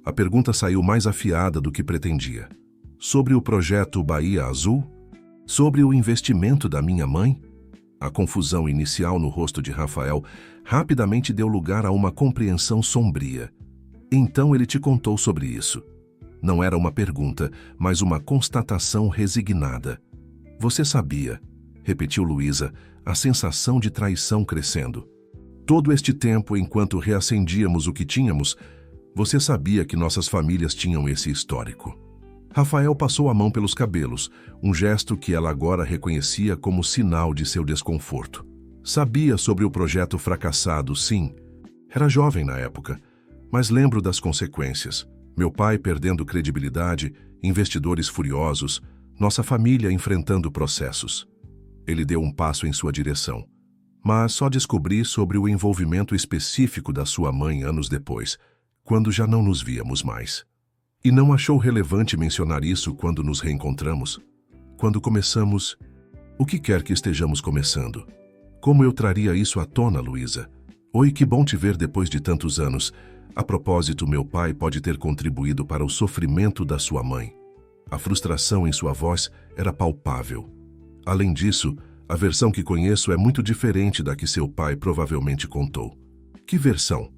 A pergunta saiu mais afiada do que pretendia. Sobre o projeto Bahia Azul? Sobre o investimento da minha mãe? A confusão inicial no rosto de Rafael rapidamente deu lugar a uma compreensão sombria. Então ele te contou sobre isso. Não era uma pergunta, mas uma constatação resignada. Você sabia, repetiu Luísa, a sensação de traição crescendo. Todo este tempo, enquanto reacendíamos o que tínhamos, você sabia que nossas famílias tinham esse histórico. Rafael passou a mão pelos cabelos, um gesto que ela agora reconhecia como sinal de seu desconforto. Sabia sobre o projeto fracassado, sim. Era jovem na época, mas lembro das consequências. Meu pai perdendo credibilidade, investidores furiosos, nossa família enfrentando processos. Ele deu um passo em sua direção, mas só descobri sobre o envolvimento específico da sua mãe anos depois, quando já não nos víamos mais. E não achou relevante mencionar isso quando nos reencontramos? Quando começamos... O que quer que estejamos começando? Como eu traria isso à tona, Luísa? Oi, que bom te ver depois de tantos anos. A propósito, meu pai pode ter contribuído para o sofrimento da sua mãe. A frustração em sua voz era palpável. Além disso, a versão que conheço é muito diferente da que seu pai provavelmente contou. Que versão?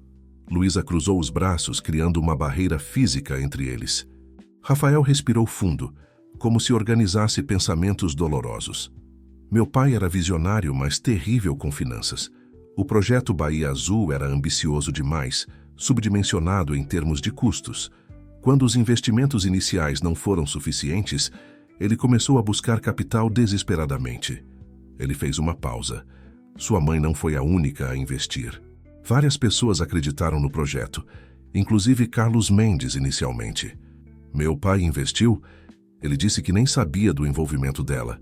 Luísa cruzou os braços, criando uma barreira física entre eles. Rafael respirou fundo, como se organizasse pensamentos dolorosos. Meu pai era visionário, mas terrível com finanças. O projeto Bahia Azul era ambicioso demais, subdimensionado em termos de custos. Quando os investimentos iniciais não foram suficientes, ele começou a buscar capital desesperadamente. Ele fez uma pausa. Sua mãe não foi a única a investir. Várias pessoas acreditaram no projeto, inclusive Carlos Mendes inicialmente. Meu pai investiu? Ele disse que nem sabia do envolvimento dela.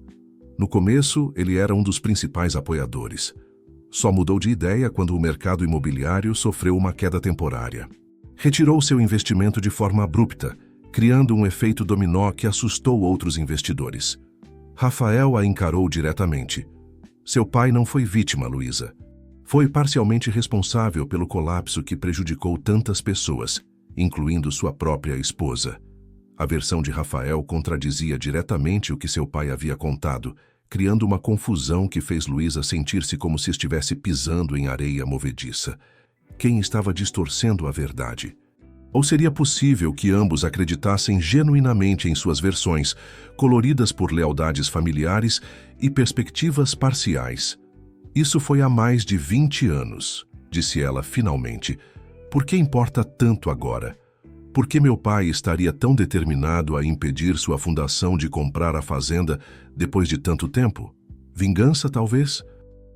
No começo, ele era um dos principais apoiadores. Só mudou de ideia quando o mercado imobiliário sofreu uma queda temporária. Retirou seu investimento de forma abrupta, criando um efeito dominó que assustou outros investidores. Rafael a encarou diretamente. Seu pai não foi vítima, Luísa. Foi parcialmente responsável pelo colapso que prejudicou tantas pessoas, incluindo sua própria esposa. A versão de Rafael contradizia diretamente o que seu pai havia contado, criando uma confusão que fez Luísa sentir-se como se estivesse pisando em areia movediça. Quem estava distorcendo a verdade? Ou seria possível que ambos acreditassem genuinamente em suas versões, coloridas por lealdades familiares e perspectivas parciais? Isso foi há mais de 20 anos, disse ela finalmente. Por que importa tanto agora? Por que meu pai estaria tão determinado a impedir sua fundação de comprar a fazenda depois de tanto tempo? Vingança, talvez?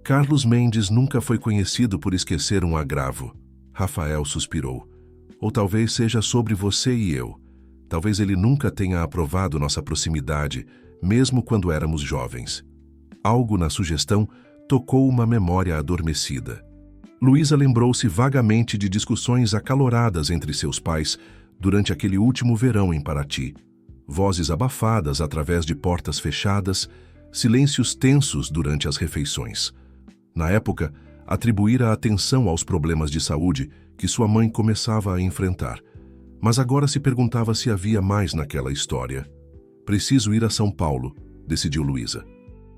Carlos Mendes nunca foi conhecido por esquecer um agravo. Rafael suspirou. Ou talvez seja sobre você e eu. Talvez ele nunca tenha aprovado nossa proximidade, mesmo quando éramos jovens. Algo na sugestão tocou uma memória adormecida. Luísa lembrou-se vagamente de discussões acaloradas entre seus pais durante aquele último verão em Paraty. Vozes abafadas através de portas fechadas, silêncios tensos durante as refeições. Na época, atribuíra atenção aos problemas de saúde que sua mãe começava a enfrentar. Mas agora se perguntava se havia mais naquela história. Preciso ir a São Paulo, decidiu Luísa.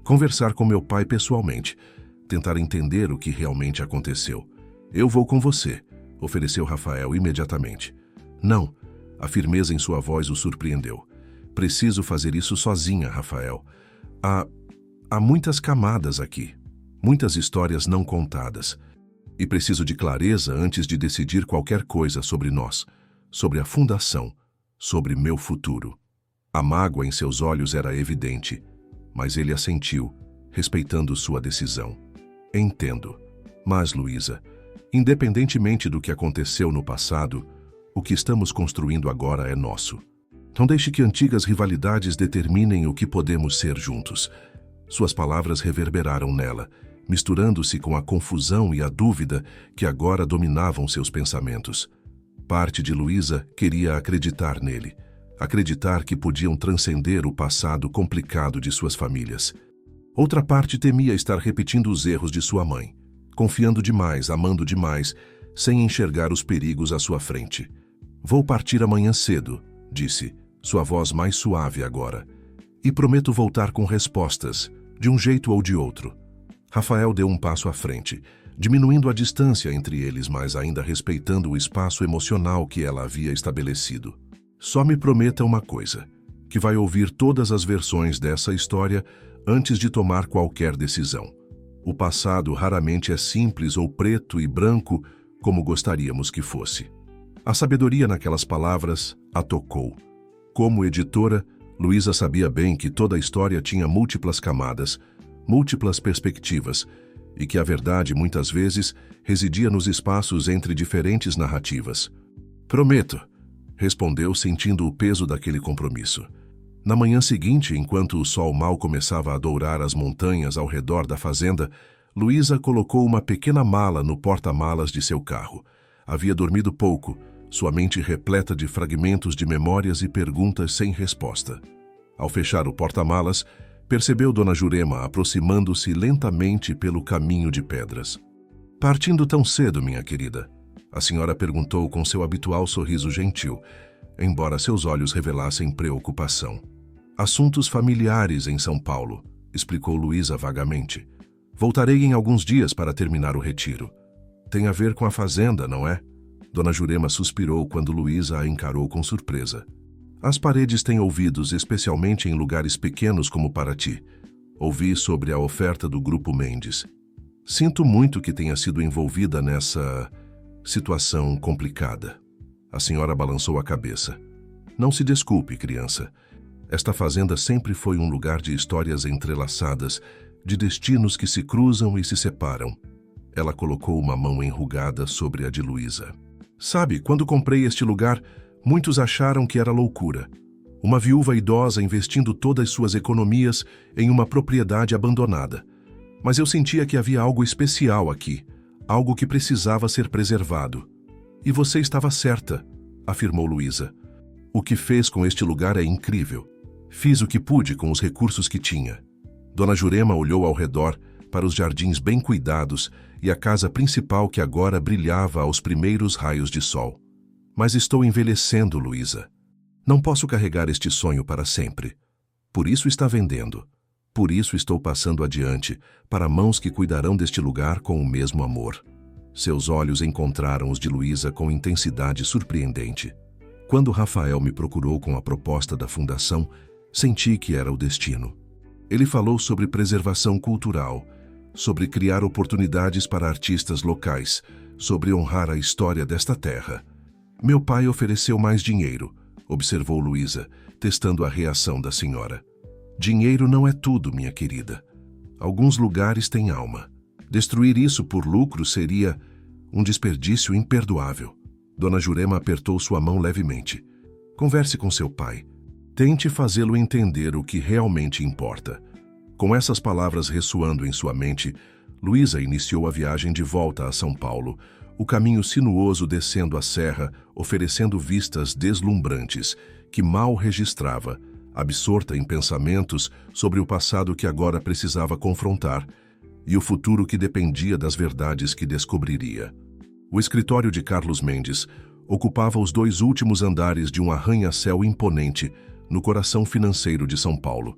Conversar com meu pai pessoalmente, tentar entender o que realmente aconteceu. Eu vou com você, ofereceu Rafael imediatamente. Não, a firmeza em sua voz o surpreendeu. Preciso fazer isso sozinha, Rafael. Há muitas camadas aqui, muitas histórias não contadas. E preciso de clareza antes de decidir qualquer coisa sobre nós, sobre a fundação, sobre meu futuro. A mágoa em seus olhos era evidente, mas ele assentiu, respeitando sua decisão. Entendo. Mas, Luísa, independentemente do que aconteceu no passado, o que estamos construindo agora é nosso. Não deixe que antigas rivalidades determinem o que podemos ser juntos. Suas palavras reverberaram nela, misturando-se com a confusão e a dúvida que agora dominavam seus pensamentos. Parte de Luísa queria acreditar nele, acreditar que podiam transcender o passado complicado de suas famílias. Outra parte temia estar repetindo os erros de sua mãe, confiando demais, amando demais, sem enxergar os perigos à sua frente. Vou partir amanhã cedo, disse, sua voz mais suave agora. E prometo voltar com respostas, de um jeito ou de outro. Rafael deu um passo à frente, diminuindo a distância entre eles, mas ainda respeitando o espaço emocional que ela havia estabelecido. Só me prometa uma coisa, que vai ouvir todas as versões dessa história antes de tomar qualquer decisão. O passado raramente é simples ou preto e branco como gostaríamos que fosse. A sabedoria naquelas palavras a tocou. Como editora, Luísa sabia bem que toda a história tinha múltiplas camadas, múltiplas perspectivas, e que a verdade, muitas vezes, residia nos espaços entre diferentes narrativas. Prometo, respondeu, sentindo o peso daquele compromisso. Na manhã seguinte, enquanto o sol mal começava a dourar as montanhas ao redor da fazenda, Luísa colocou uma pequena mala no porta-malas de seu carro. Havia dormido pouco, sua mente repleta de fragmentos de memórias e perguntas sem resposta. Ao fechar o porta-malas, percebeu Dona Jurema aproximando-se lentamente pelo caminho de pedras. Partindo tão cedo, minha querida? A senhora perguntou com seu habitual sorriso gentil, embora seus olhos revelassem preocupação. Assuntos familiares em São Paulo, explicou Luísa vagamente. Voltarei em alguns dias para terminar o retiro. Tem a ver com a fazenda, não é? Dona Jurema suspirou quando Luísa a encarou com surpresa. As paredes têm ouvidos, especialmente em lugares pequenos como Paraty. Ouvi sobre a oferta do Grupo Mendes. Sinto muito que tenha sido envolvida nessa situação complicada. A senhora balançou a cabeça. Não se desculpe, criança. Esta fazenda sempre foi um lugar de histórias entrelaçadas, de destinos que se cruzam e se separam. Ela colocou uma mão enrugada sobre a de Luísa. Sabe, quando comprei este lugar, muitos acharam que era loucura. Uma viúva idosa investindo todas suas economias em uma propriedade abandonada. Mas eu sentia que havia algo especial aqui, algo que precisava ser preservado. E você estava certa, afirmou Luísa. O que fez com este lugar é incrível. Fiz o que pude com os recursos que tinha. Dona Jurema olhou ao redor, para os jardins bem cuidados e a casa principal que agora brilhava aos primeiros raios de sol. Mas estou envelhecendo, Luísa. Não posso carregar este sonho para sempre. Por isso está vendendo. Por isso estou passando adiante, para mãos que cuidarão deste lugar com o mesmo amor. Seus olhos encontraram os de Luísa com intensidade surpreendente. Quando Rafael me procurou com a proposta da fundação, senti que era o destino. Ele falou sobre preservação cultural, sobre criar oportunidades para artistas locais, sobre honrar a história desta terra. Meu pai ofereceu mais dinheiro, observou Luísa, testando a reação da senhora. Dinheiro não é tudo, minha querida. Alguns lugares têm alma. Destruir isso por lucro seria um desperdício imperdoável. Dona Jurema apertou sua mão levemente. Converse com seu pai. Tente fazê-lo entender o que realmente importa. Com essas palavras ressoando em sua mente, Luísa iniciou a viagem de volta a São Paulo, o caminho sinuoso descendo a serra, oferecendo vistas deslumbrantes, que mal registrava, absorta em pensamentos sobre o passado que agora precisava confrontar e o futuro que dependia das verdades que descobriria. O escritório de Carlos Mendes ocupava os 2 últimos andares de um arranha-céu imponente no coração financeiro de São Paulo.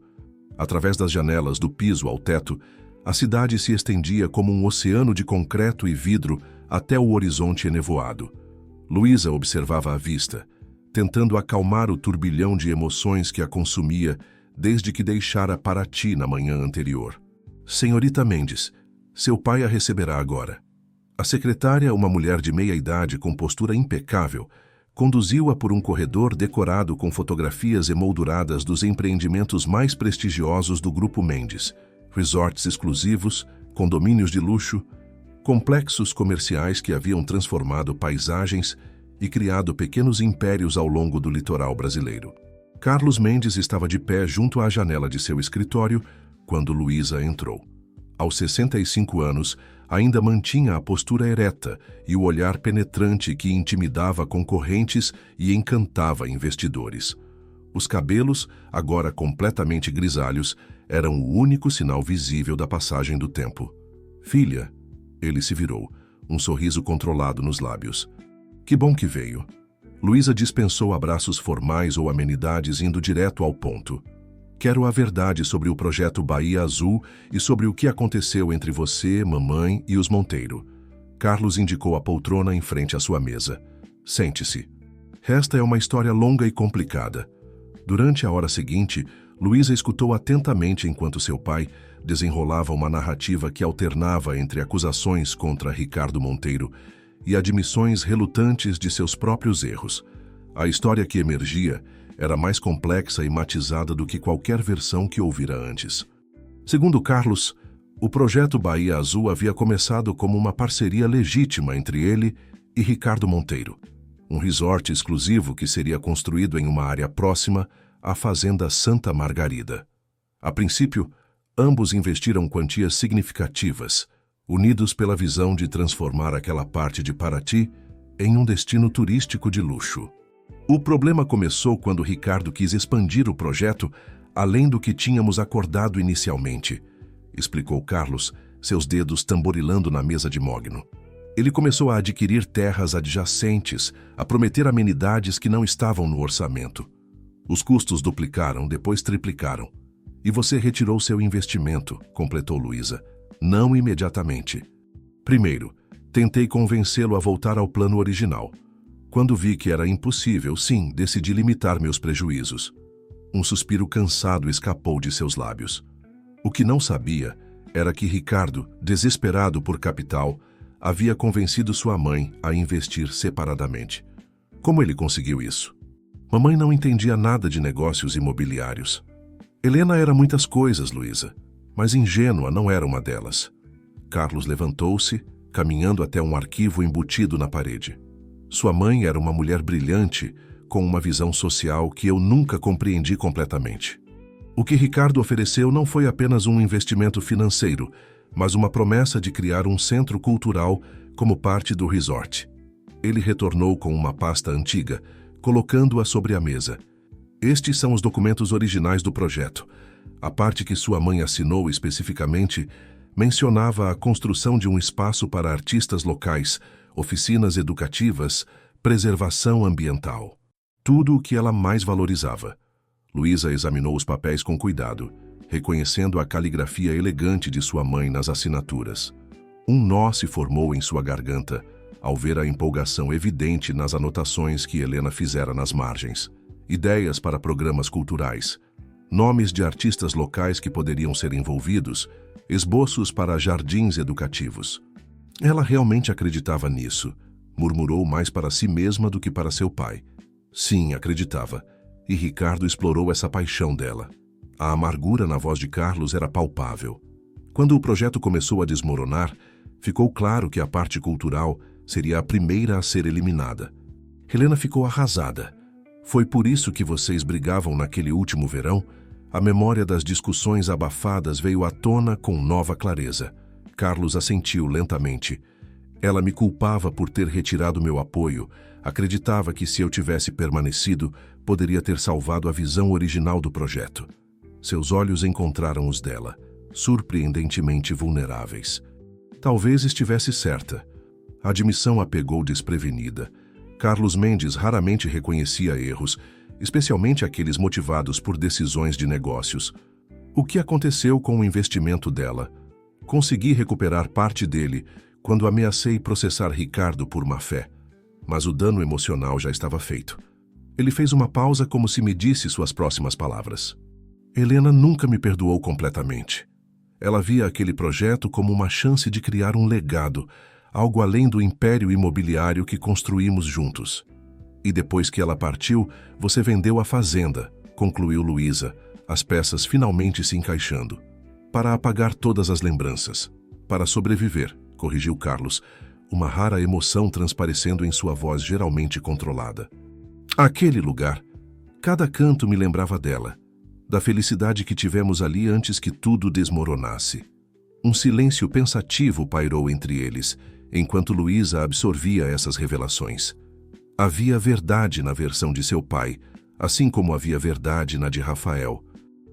Através das janelas do piso ao teto, a cidade se estendia como um oceano de concreto e vidro até o horizonte enevoado. Luísa observava a vista, tentando acalmar o turbilhão de emoções que a consumia desde que deixara Paraty na manhã anterior. Senhorita Mendes, seu pai a receberá agora. A secretária, uma mulher de meia idade com postura impecável, conduziu-a por um corredor decorado com fotografias emolduradas dos empreendimentos mais prestigiosos do Grupo Mendes, resorts exclusivos, condomínios de luxo, complexos comerciais que haviam transformado paisagens e criado pequenos impérios ao longo do litoral brasileiro. Carlos Mendes estava de pé junto à janela de seu escritório quando Luísa entrou. Aos 65 anos, ainda mantinha a postura ereta e o olhar penetrante que intimidava concorrentes e encantava investidores. Os cabelos, agora completamente grisalhos, eram o único sinal visível da passagem do tempo. Filha, ele se virou, um sorriso controlado nos lábios. Que bom que veio. Luísa dispensou abraços formais ou amenidades, indo direto ao ponto. Quero a verdade sobre o projeto Bahia Azul e sobre o que aconteceu entre você, mamãe e os Monteiro. Carlos indicou a poltrona em frente à sua mesa. Sente-se. Esta é uma história longa e complicada. Durante a hora seguinte, Luísa escutou atentamente enquanto seu pai desenrolava uma narrativa que alternava entre acusações contra Ricardo Monteiro e admissões relutantes de seus próprios erros. A história que emergia era mais complexa e matizada do que qualquer versão que ouvira antes. Segundo Carlos, o projeto Bahia Azul havia começado como uma parceria legítima entre ele e Ricardo Monteiro, um resort exclusivo que seria construído em uma área próxima à Fazenda Santa Margarida. A princípio, ambos investiram quantias significativas, unidos pela visão de transformar aquela parte de Paraty em um destino turístico de luxo. O problema começou quando Ricardo quis expandir o projeto além do que tínhamos acordado inicialmente, explicou Carlos, seus dedos tamborilando na mesa de mogno. Ele começou a adquirir terras adjacentes, a prometer amenidades que não estavam no orçamento. Os custos duplicaram, depois triplicaram. E você retirou seu investimento, completou Luísa. Não imediatamente. Primeiro, tentei convencê-lo a voltar ao plano original. Quando vi que era impossível, sim, decidi limitar meus prejuízos. Um suspiro cansado escapou de seus lábios. O que não sabia era que Ricardo, desesperado por capital, havia convencido sua mãe a investir separadamente. Como ele conseguiu isso? Mamãe não entendia nada de negócios imobiliários. Helena era muitas coisas, Luísa, mas ingênua não era uma delas. Carlos levantou-se, caminhando até um arquivo embutido na parede. Sua mãe era uma mulher brilhante, com uma visão social que eu nunca compreendi completamente. O que Ricardo ofereceu não foi apenas um investimento financeiro, mas uma promessa de criar um centro cultural como parte do resort. Ele retornou com uma pasta antiga, colocando-a sobre a mesa. Estes são os documentos originais do projeto. A parte que sua mãe assinou especificamente mencionava a construção de um espaço para artistas locais, oficinas educativas, preservação ambiental. Tudo o que ela mais valorizava. Luísa examinou os papéis com cuidado, reconhecendo a caligrafia elegante de sua mãe nas assinaturas. Um nó se formou em sua garganta ao ver a empolgação evidente nas anotações que Helena fizera nas margens. Ideias para programas culturais, nomes de artistas locais que poderiam ser envolvidos, esboços para jardins educativos. Ela realmente acreditava nisso, murmurou mais para si mesma do que para seu pai. Sim, acreditava, e Ricardo explorou essa paixão dela. A amargura na voz de Carlos era palpável. Quando o projeto começou a desmoronar, ficou claro que a parte cultural seria a primeira a ser eliminada. Helena ficou arrasada. Foi por isso que vocês brigavam naquele último verão? A memória das discussões abafadas veio à tona com nova clareza. Carlos assentiu lentamente. Ela me culpava por ter retirado meu apoio. Acreditava que se eu tivesse permanecido, poderia ter salvado a visão original do projeto. Seus olhos encontraram os dela, surpreendentemente vulneráveis. Talvez estivesse certa. A admissão a pegou desprevenida. Carlos Mendes raramente reconhecia erros, especialmente aqueles motivados por decisões de negócios. O que aconteceu com o investimento dela? Consegui recuperar parte dele quando ameacei processar Ricardo por má-fé, mas o dano emocional já estava feito. Ele fez uma pausa como se me disse suas próximas palavras. Helena nunca me perdoou completamente. Ela via aquele projeto como uma chance de criar um legado, algo além do império imobiliário que construímos juntos. E depois que ela partiu, você vendeu a fazenda, concluiu Luísa, as peças finalmente se encaixando. Para apagar todas as lembranças. Para sobreviver, corrigiu Carlos, uma rara emoção transparecendo em sua voz geralmente controlada. Aquele lugar, cada canto me lembrava dela, da felicidade que tivemos ali antes que tudo desmoronasse. Um silêncio pensativo pairou entre eles, enquanto Luísa absorvia essas revelações. Havia verdade na versão de seu pai, assim como havia verdade na de Rafael.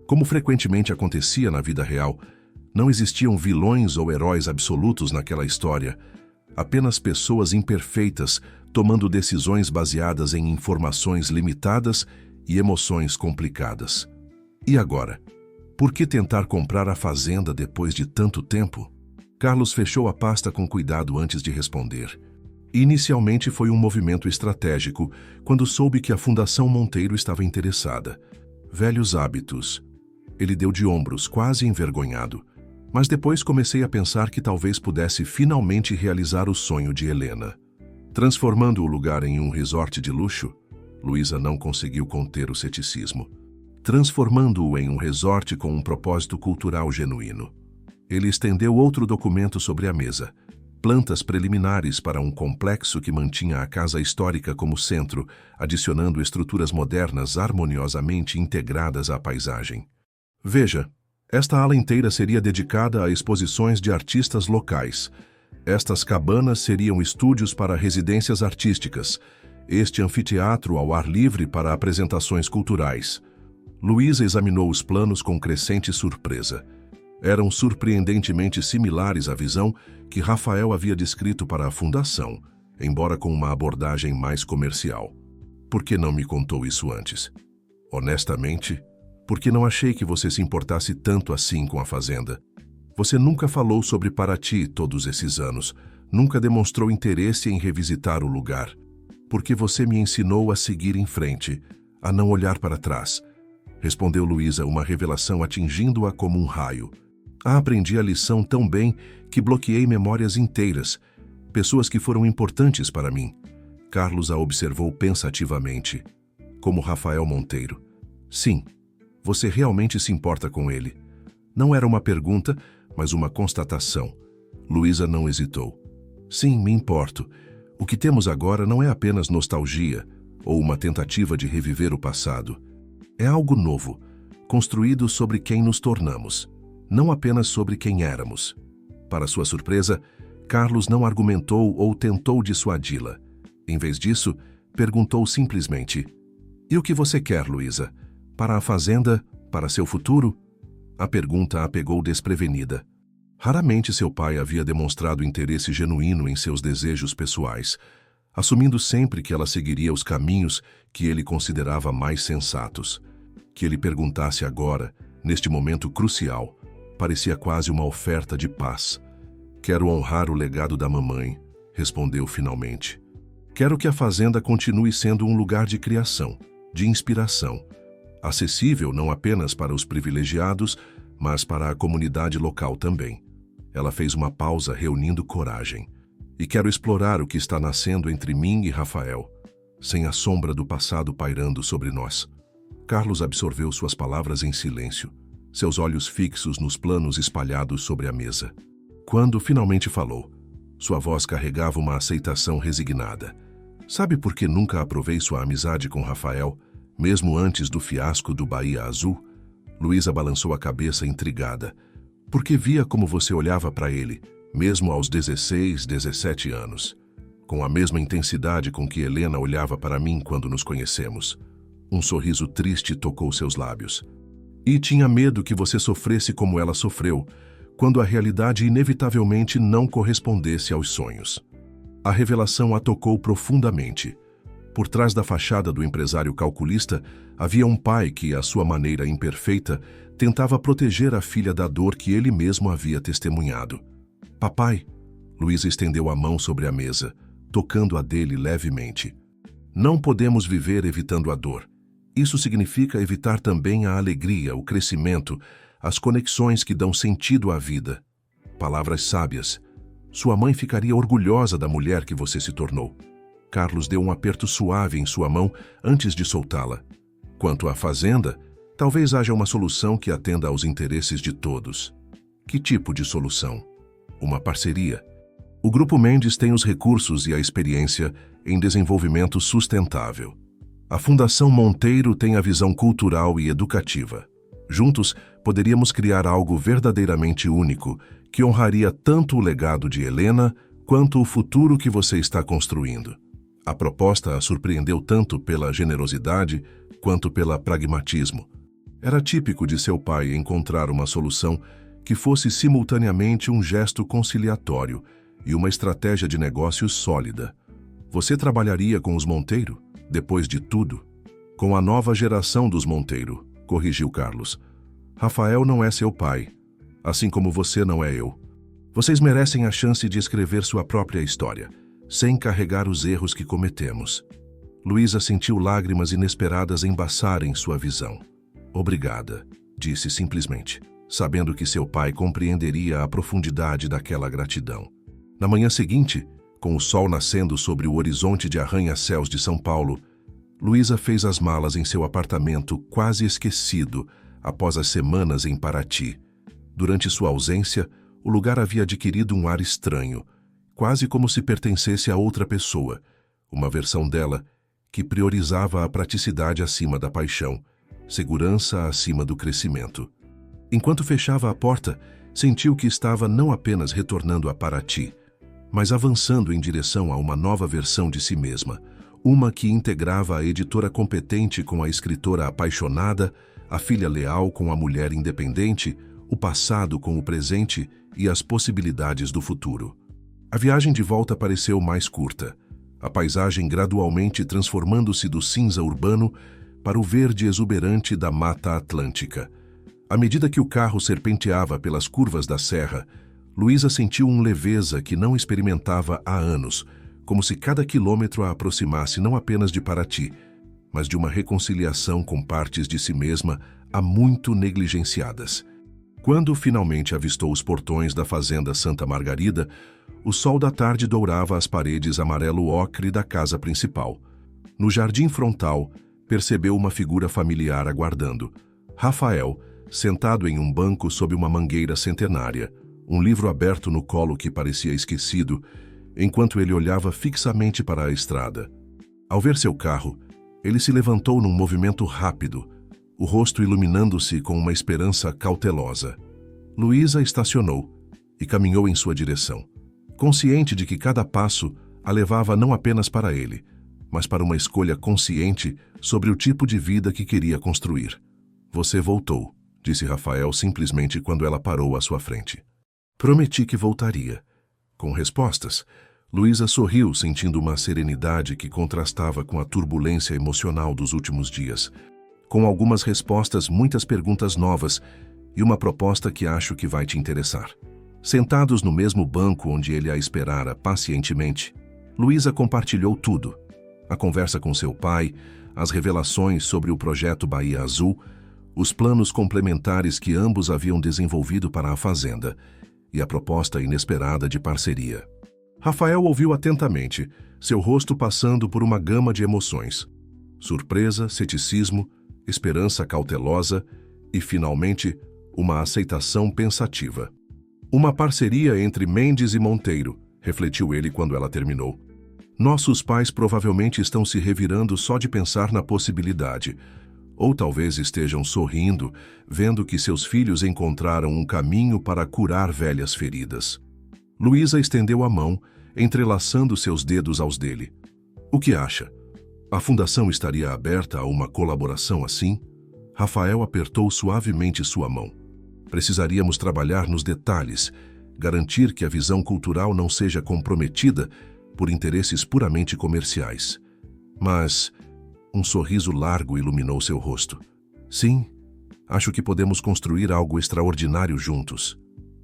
Como frequentemente acontecia na vida real, não existiam vilões ou heróis absolutos naquela história, apenas pessoas imperfeitas tomando decisões baseadas em informações limitadas e emoções complicadas. E agora? Por que tentar comprar a fazenda depois de tanto tempo? Carlos fechou a pasta com cuidado antes de responder. Inicialmente foi um movimento estratégico, quando soube que a Fundação Monteiro estava interessada. Velhos hábitos. Ele deu de ombros, quase envergonhado. Mas depois comecei a pensar que talvez pudesse finalmente realizar o sonho de Helena. Transformando o lugar em um resort de luxo, Luísa não conseguiu conter o ceticismo. Transformando-o em um resort com um propósito cultural genuíno. Ele estendeu outro documento sobre a mesa. Plantas preliminares para um complexo que mantinha a casa histórica como centro, adicionando estruturas modernas harmoniosamente integradas à paisagem. Veja, esta ala inteira seria dedicada a exposições de artistas locais. Estas cabanas seriam estúdios para residências artísticas. Este anfiteatro ao ar livre para apresentações culturais. Luísa examinou os planos com crescente surpresa. Eram surpreendentemente similares à visão que Rafael havia descrito para a fundação, embora com uma abordagem mais comercial. Por que não me contou isso antes? Honestamente, porque não achei que você se importasse tanto assim com a fazenda. Você nunca falou sobre Paraty todos esses anos, nunca demonstrou interesse em revisitar o lugar, porque você me ensinou a seguir em frente, a não olhar para trás. Respondeu Luísa, uma revelação atingindo-a como um raio. Aprendi a lição tão bem que bloqueei memórias inteiras, pessoas que foram importantes para mim. Carlos a observou pensativamente. Como Rafael Monteiro. Sim, você realmente se importa com ele. Não era uma pergunta, mas uma constatação. Luísa não hesitou. Sim, me importo. O que temos agora não é apenas nostalgia ou uma tentativa de reviver o passado. É algo novo, construído sobre quem nos tornamos, não apenas sobre quem éramos. Para sua surpresa, Carlos não argumentou ou tentou dissuadi-la. Em vez disso, perguntou simplesmente: "E o que você quer, Luísa? Para a fazenda? Para seu futuro?" A pergunta a pegou desprevenida. Raramente seu pai havia demonstrado interesse genuíno em seus desejos pessoais, assumindo sempre que ela seguiria os caminhos que ele considerava mais sensatos. Que ele perguntasse agora, neste momento crucial, parecia quase uma oferta de paz. "Quero honrar o legado da mamãe", respondeu finalmente. "Quero que a fazenda continue sendo um lugar de criação, de inspiração, acessível não apenas para os privilegiados, mas para a comunidade local também." Ela fez uma pausa, reunindo coragem. "E quero explorar o que está nascendo entre mim e Rafael, sem a sombra do passado pairando sobre nós." Carlos absorveu suas palavras em silêncio, seus olhos fixos nos planos espalhados sobre a mesa. Quando finalmente falou, sua voz carregava uma aceitação resignada. "Sabe por que nunca aprovei sua amizade com Rafael, mesmo antes do fiasco do Bahia Azul?" Luísa balançou a cabeça intrigada. "Porque via como você olhava para ele, mesmo aos 16, 17 anos. Com a mesma intensidade com que Helena olhava para mim quando nos conhecemos." Um sorriso triste tocou seus lábios. "E tinha medo que você sofresse como ela sofreu, quando a realidade inevitavelmente não correspondesse aos sonhos." A revelação a tocou profundamente. Por trás da fachada do empresário calculista, havia um pai que, à sua maneira imperfeita, tentava proteger a filha da dor que ele mesmo havia testemunhado. "Papai", Luísa estendeu a mão sobre a mesa, tocando a dele levemente. "Não podemos viver evitando a dor. Isso significa evitar também a alegria, o crescimento, as conexões que dão sentido à vida." Palavras sábias. Sua mãe ficaria orgulhosa da mulher que você se tornou. Carlos deu um aperto suave em sua mão antes de soltá-la. Quanto à fazenda, talvez haja uma solução que atenda aos interesses de todos. Que tipo de solução? Uma parceria. O Grupo Mendes tem os recursos e a experiência em desenvolvimento sustentável. A Fundação Monteiro tem a visão cultural e educativa. Juntos, poderíamos criar algo verdadeiramente único, que honraria tanto o legado de Helena quanto o futuro que você está construindo. A proposta a surpreendeu tanto pela generosidade quanto pelo pragmatismo. Era típico de seu pai encontrar uma solução que fosse simultaneamente um gesto conciliatório e uma estratégia de negócios sólida. Você trabalharia com os Monteiro? Depois de tudo, com a nova geração dos Monteiro, corrigiu Carlos. Rafael não é seu pai, assim como você não é eu. Vocês merecem a chance de escrever sua própria história, sem carregar os erros que cometemos. Luísa sentiu lágrimas inesperadas embaçarem sua visão. Obrigada, disse simplesmente, sabendo que seu pai compreenderia a profundidade daquela gratidão. Na manhã seguinte, com o sol nascendo sobre o horizonte de arranha-céus de São Paulo, Luísa fez as malas em seu apartamento quase esquecido após as semanas em Paraty. Durante sua ausência, o lugar havia adquirido um ar estranho, quase como se pertencesse a outra pessoa, uma versão dela que priorizava a praticidade acima da paixão, segurança acima do crescimento. Enquanto fechava a porta, sentiu que estava não apenas retornando a Paraty, mas avançando em direção a uma nova versão de si mesma, uma que integrava a editora competente com a escritora apaixonada, a filha leal com a mulher independente, o passado com o presente e as possibilidades do futuro. A viagem de volta pareceu mais curta, a paisagem gradualmente transformando-se do cinza urbano para o verde exuberante da Mata Atlântica. À medida que o carro serpenteava pelas curvas da serra, Luísa sentiu uma leveza que não experimentava há anos, como se cada quilômetro a aproximasse não apenas de Paraty, mas de uma reconciliação com partes de si mesma há muito negligenciadas. Quando finalmente avistou os portões da fazenda Santa Margarida, o sol da tarde dourava as paredes amarelo-ocre da casa principal. No jardim frontal, percebeu uma figura familiar aguardando. Rafael, sentado em um banco sob uma mangueira centenária, um livro aberto no colo que parecia esquecido, enquanto ele olhava fixamente para a estrada. Ao ver seu carro, ele se levantou num movimento rápido, o rosto iluminando-se com uma esperança cautelosa. Luísa estacionou e caminhou em sua direção, consciente de que cada passo a levava não apenas para ele, mas para uma escolha consciente sobre o tipo de vida que queria construir. Você voltou, disse Rafael simplesmente quando ela parou à sua frente. Prometi que voltaria. Com respostas, Luísa sorriu, sentindo uma serenidade que contrastava com a turbulência emocional dos últimos dias. Com algumas respostas, muitas perguntas novas e uma proposta que acho que vai te interessar. Sentados no mesmo banco onde ele a esperara pacientemente, Luísa compartilhou tudo. A conversa com seu pai, as revelações sobre o projeto Bahia Azul, os planos complementares que ambos haviam desenvolvido para a fazenda e a proposta inesperada de parceria. Rafael ouviu atentamente, seu rosto passando por uma gama de emoções. Surpresa, ceticismo, esperança cautelosa e, finalmente, uma aceitação pensativa. Uma parceria entre Mendes e Monteiro, refletiu ele quando ela terminou. Nossos pais provavelmente estão se revirando só de pensar na possibilidade, ou talvez estejam sorrindo, vendo que seus filhos encontraram um caminho para curar velhas feridas. Luísa estendeu a mão, entrelaçando seus dedos aos dele. O que acha? A fundação estaria aberta a uma colaboração assim? Rafael apertou suavemente sua mão. Precisaríamos trabalhar nos detalhes, garantir que a visão cultural não seja comprometida por interesses puramente comerciais. Mas um sorriso largo iluminou seu rosto. Sim, acho que podemos construir algo extraordinário juntos.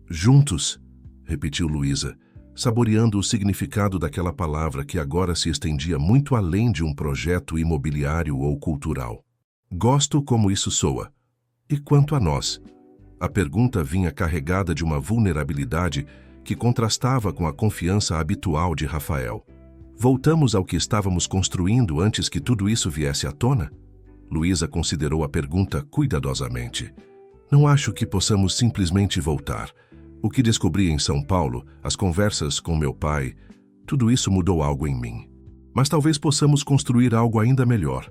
Juntos, repetiu Luísa, saboreando o significado daquela palavra que agora se estendia muito além de um projeto imobiliário ou cultural. Gosto como isso soa. E quanto a nós? A pergunta vinha carregada de uma vulnerabilidade que contrastava com a confiança habitual de Rafael. Voltamos ao que estávamos construindo antes que tudo isso viesse à tona? Luísa considerou a pergunta cuidadosamente. Não acho que possamos simplesmente voltar. O que descobri em São Paulo, as conversas com meu pai, tudo isso mudou algo em mim. Mas talvez possamos construir algo ainda melhor.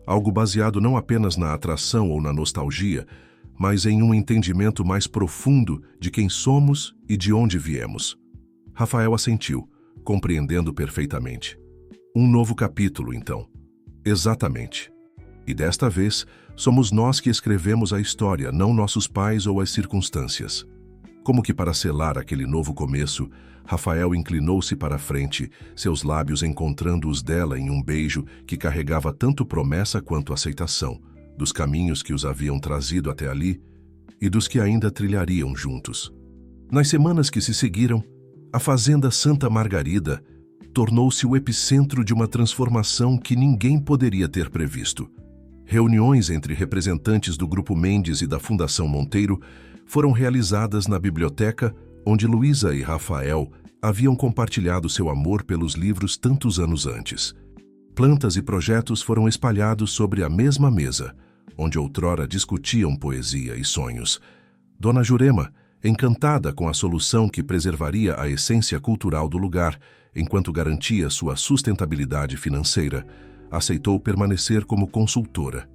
Algo baseado não apenas na atração ou na nostalgia, mas em um entendimento mais profundo de quem somos e de onde viemos. Rafael assentiu, compreendendo perfeitamente. Um novo capítulo, então. Exatamente. E desta vez, somos nós que escrevemos a história, não nossos pais ou as circunstâncias. Como que para selar aquele novo começo, Rafael inclinou-se para a frente, seus lábios encontrando os dela em um beijo que carregava tanto promessa quanto aceitação, dos caminhos que os haviam trazido até ali e dos que ainda trilhariam juntos. Nas semanas que se seguiram, a Fazenda Santa Margarida tornou-se o epicentro de uma transformação que ninguém poderia ter previsto. Reuniões entre representantes do Grupo Mendes e da Fundação Monteiro foram realizadas na biblioteca, onde Luísa e Rafael haviam compartilhado seu amor pelos livros tantos anos antes. Plantas e projetos foram espalhados sobre a mesma mesa, onde outrora discutiam poesia e sonhos. Dona Jurema, encantada com a solução que preservaria a essência cultural do lugar, enquanto garantia sua sustentabilidade financeira, aceitou permanecer como consultora,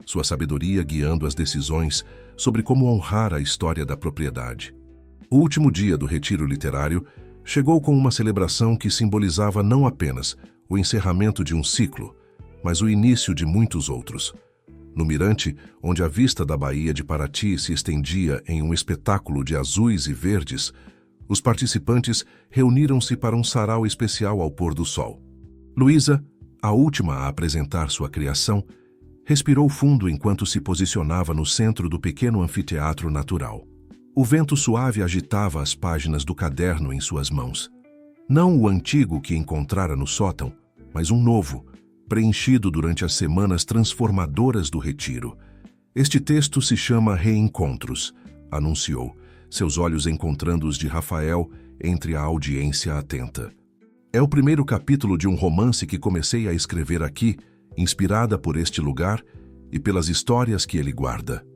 sua sabedoria guiando as decisões sobre como honrar a história da propriedade. O último dia do retiro literário chegou com uma celebração que simbolizava não apenas o encerramento de um ciclo, mas o início de muitos outros. No mirante, onde a vista da Baía de Paraty se estendia em um espetáculo de azuis e verdes, os participantes reuniram-se para um sarau especial ao pôr do sol. Luísa, a última a apresentar sua criação, respirou fundo enquanto se posicionava no centro do pequeno anfiteatro natural. O vento suave agitava as páginas do caderno em suas mãos. Não o antigo que encontrara no sótão, mas um novo, preenchido durante as semanas transformadoras do retiro. Este texto se chama Reencontros, anunciou, seus olhos encontrando os de Rafael entre a audiência atenta. É o primeiro capítulo de um romance que comecei a escrever aqui, inspirada por este lugar e pelas histórias que ele guarda.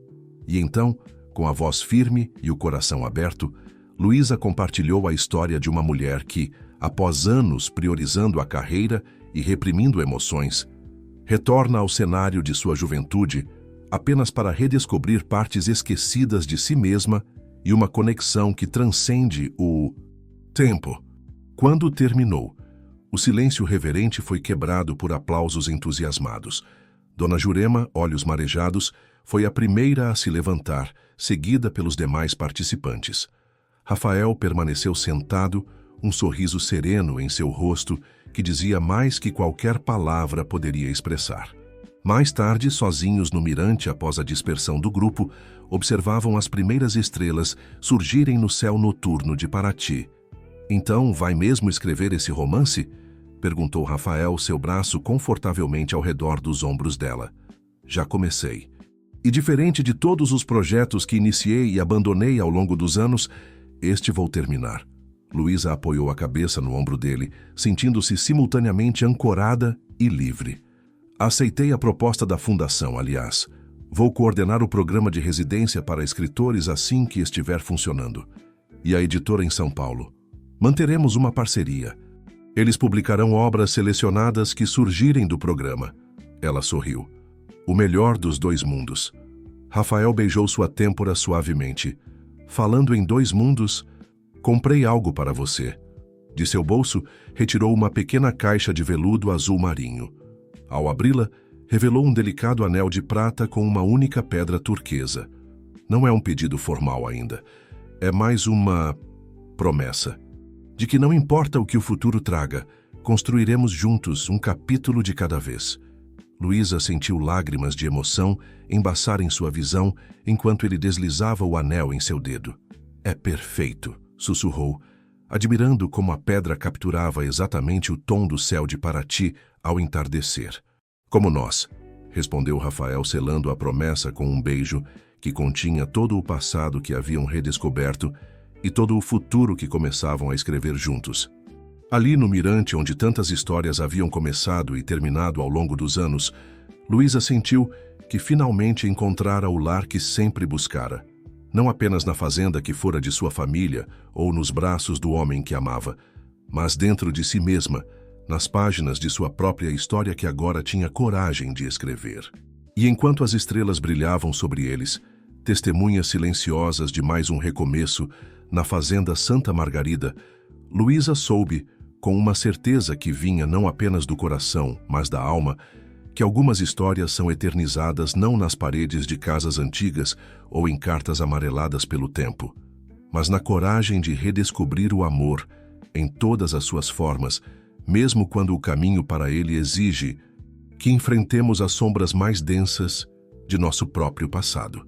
E então, com a voz firme e o coração aberto, Luísa compartilhou a história de uma mulher que, após anos priorizando a carreira e reprimindo emoções, retorna ao cenário de sua juventude apenas para redescobrir partes esquecidas de si mesma e uma conexão que transcende o tempo. Quando terminou, o silêncio reverente foi quebrado por aplausos entusiasmados. Dona Jurema, olhos marejados, foi a primeira a se levantar, seguida pelos demais participantes. Rafael permaneceu sentado, um sorriso sereno em seu rosto que dizia mais que qualquer palavra poderia expressar. Mais tarde, sozinhos no mirante após a dispersão do grupo, observavam as primeiras estrelas surgirem no céu noturno de Paraty. «Então, vai mesmo escrever esse romance?» perguntou Rafael, seu braço confortavelmente ao redor dos ombros dela. «Já comecei. E diferente de todos os projetos que iniciei e abandonei ao longo dos anos, este vou terminar». Luísa apoiou a cabeça no ombro dele, sentindo-se simultaneamente ancorada e livre. «Aceitei a proposta da Fundação, aliás. Vou coordenar o programa de residência para escritores assim que estiver funcionando. E a editora em São Paulo. Manteremos uma parceria. Eles publicarão obras selecionadas que surgirem do programa». Ela sorriu. «O melhor dos dois mundos». Rafael beijou sua têmpora suavemente. «Falando em dois mundos, comprei algo para você». De seu bolso, retirou uma pequena caixa de veludo azul marinho. Ao abri-la, revelou um delicado anel de prata com uma única pedra turquesa. Não é um pedido formal ainda. É mais uma promessa de que não importa o que o futuro traga, construiremos juntos um capítulo de cada vez. Luísa sentiu lágrimas de emoção embaçarem sua visão enquanto ele deslizava o anel em seu dedo. «É perfeito», sussurrou, admirando como a pedra capturava exatamente o tom do céu de Paraty ao entardecer. «Como nós», respondeu Rafael, selando a promessa com um beijo que continha todo o passado que haviam redescoberto e todo o futuro que começavam a escrever juntos. Ali no mirante onde tantas histórias haviam começado e terminado ao longo dos anos, Luísa sentiu que finalmente encontrara o lar que sempre buscara. Não apenas na fazenda que fora de sua família ou nos braços do homem que amava, mas dentro de si mesma, nas páginas de sua própria história que agora tinha coragem de escrever. E enquanto as estrelas brilhavam sobre eles, testemunhas silenciosas de mais um recomeço na fazenda Santa Margarida, Luísa soube, com uma certeza que vinha não apenas do coração, mas da alma, que algumas histórias são eternizadas não nas paredes de casas antigas ou em cartas amareladas pelo tempo, mas na coragem de redescobrir o amor em todas as suas formas, mesmo quando o caminho para ele exige que enfrentemos as sombras mais densas de nosso próprio passado.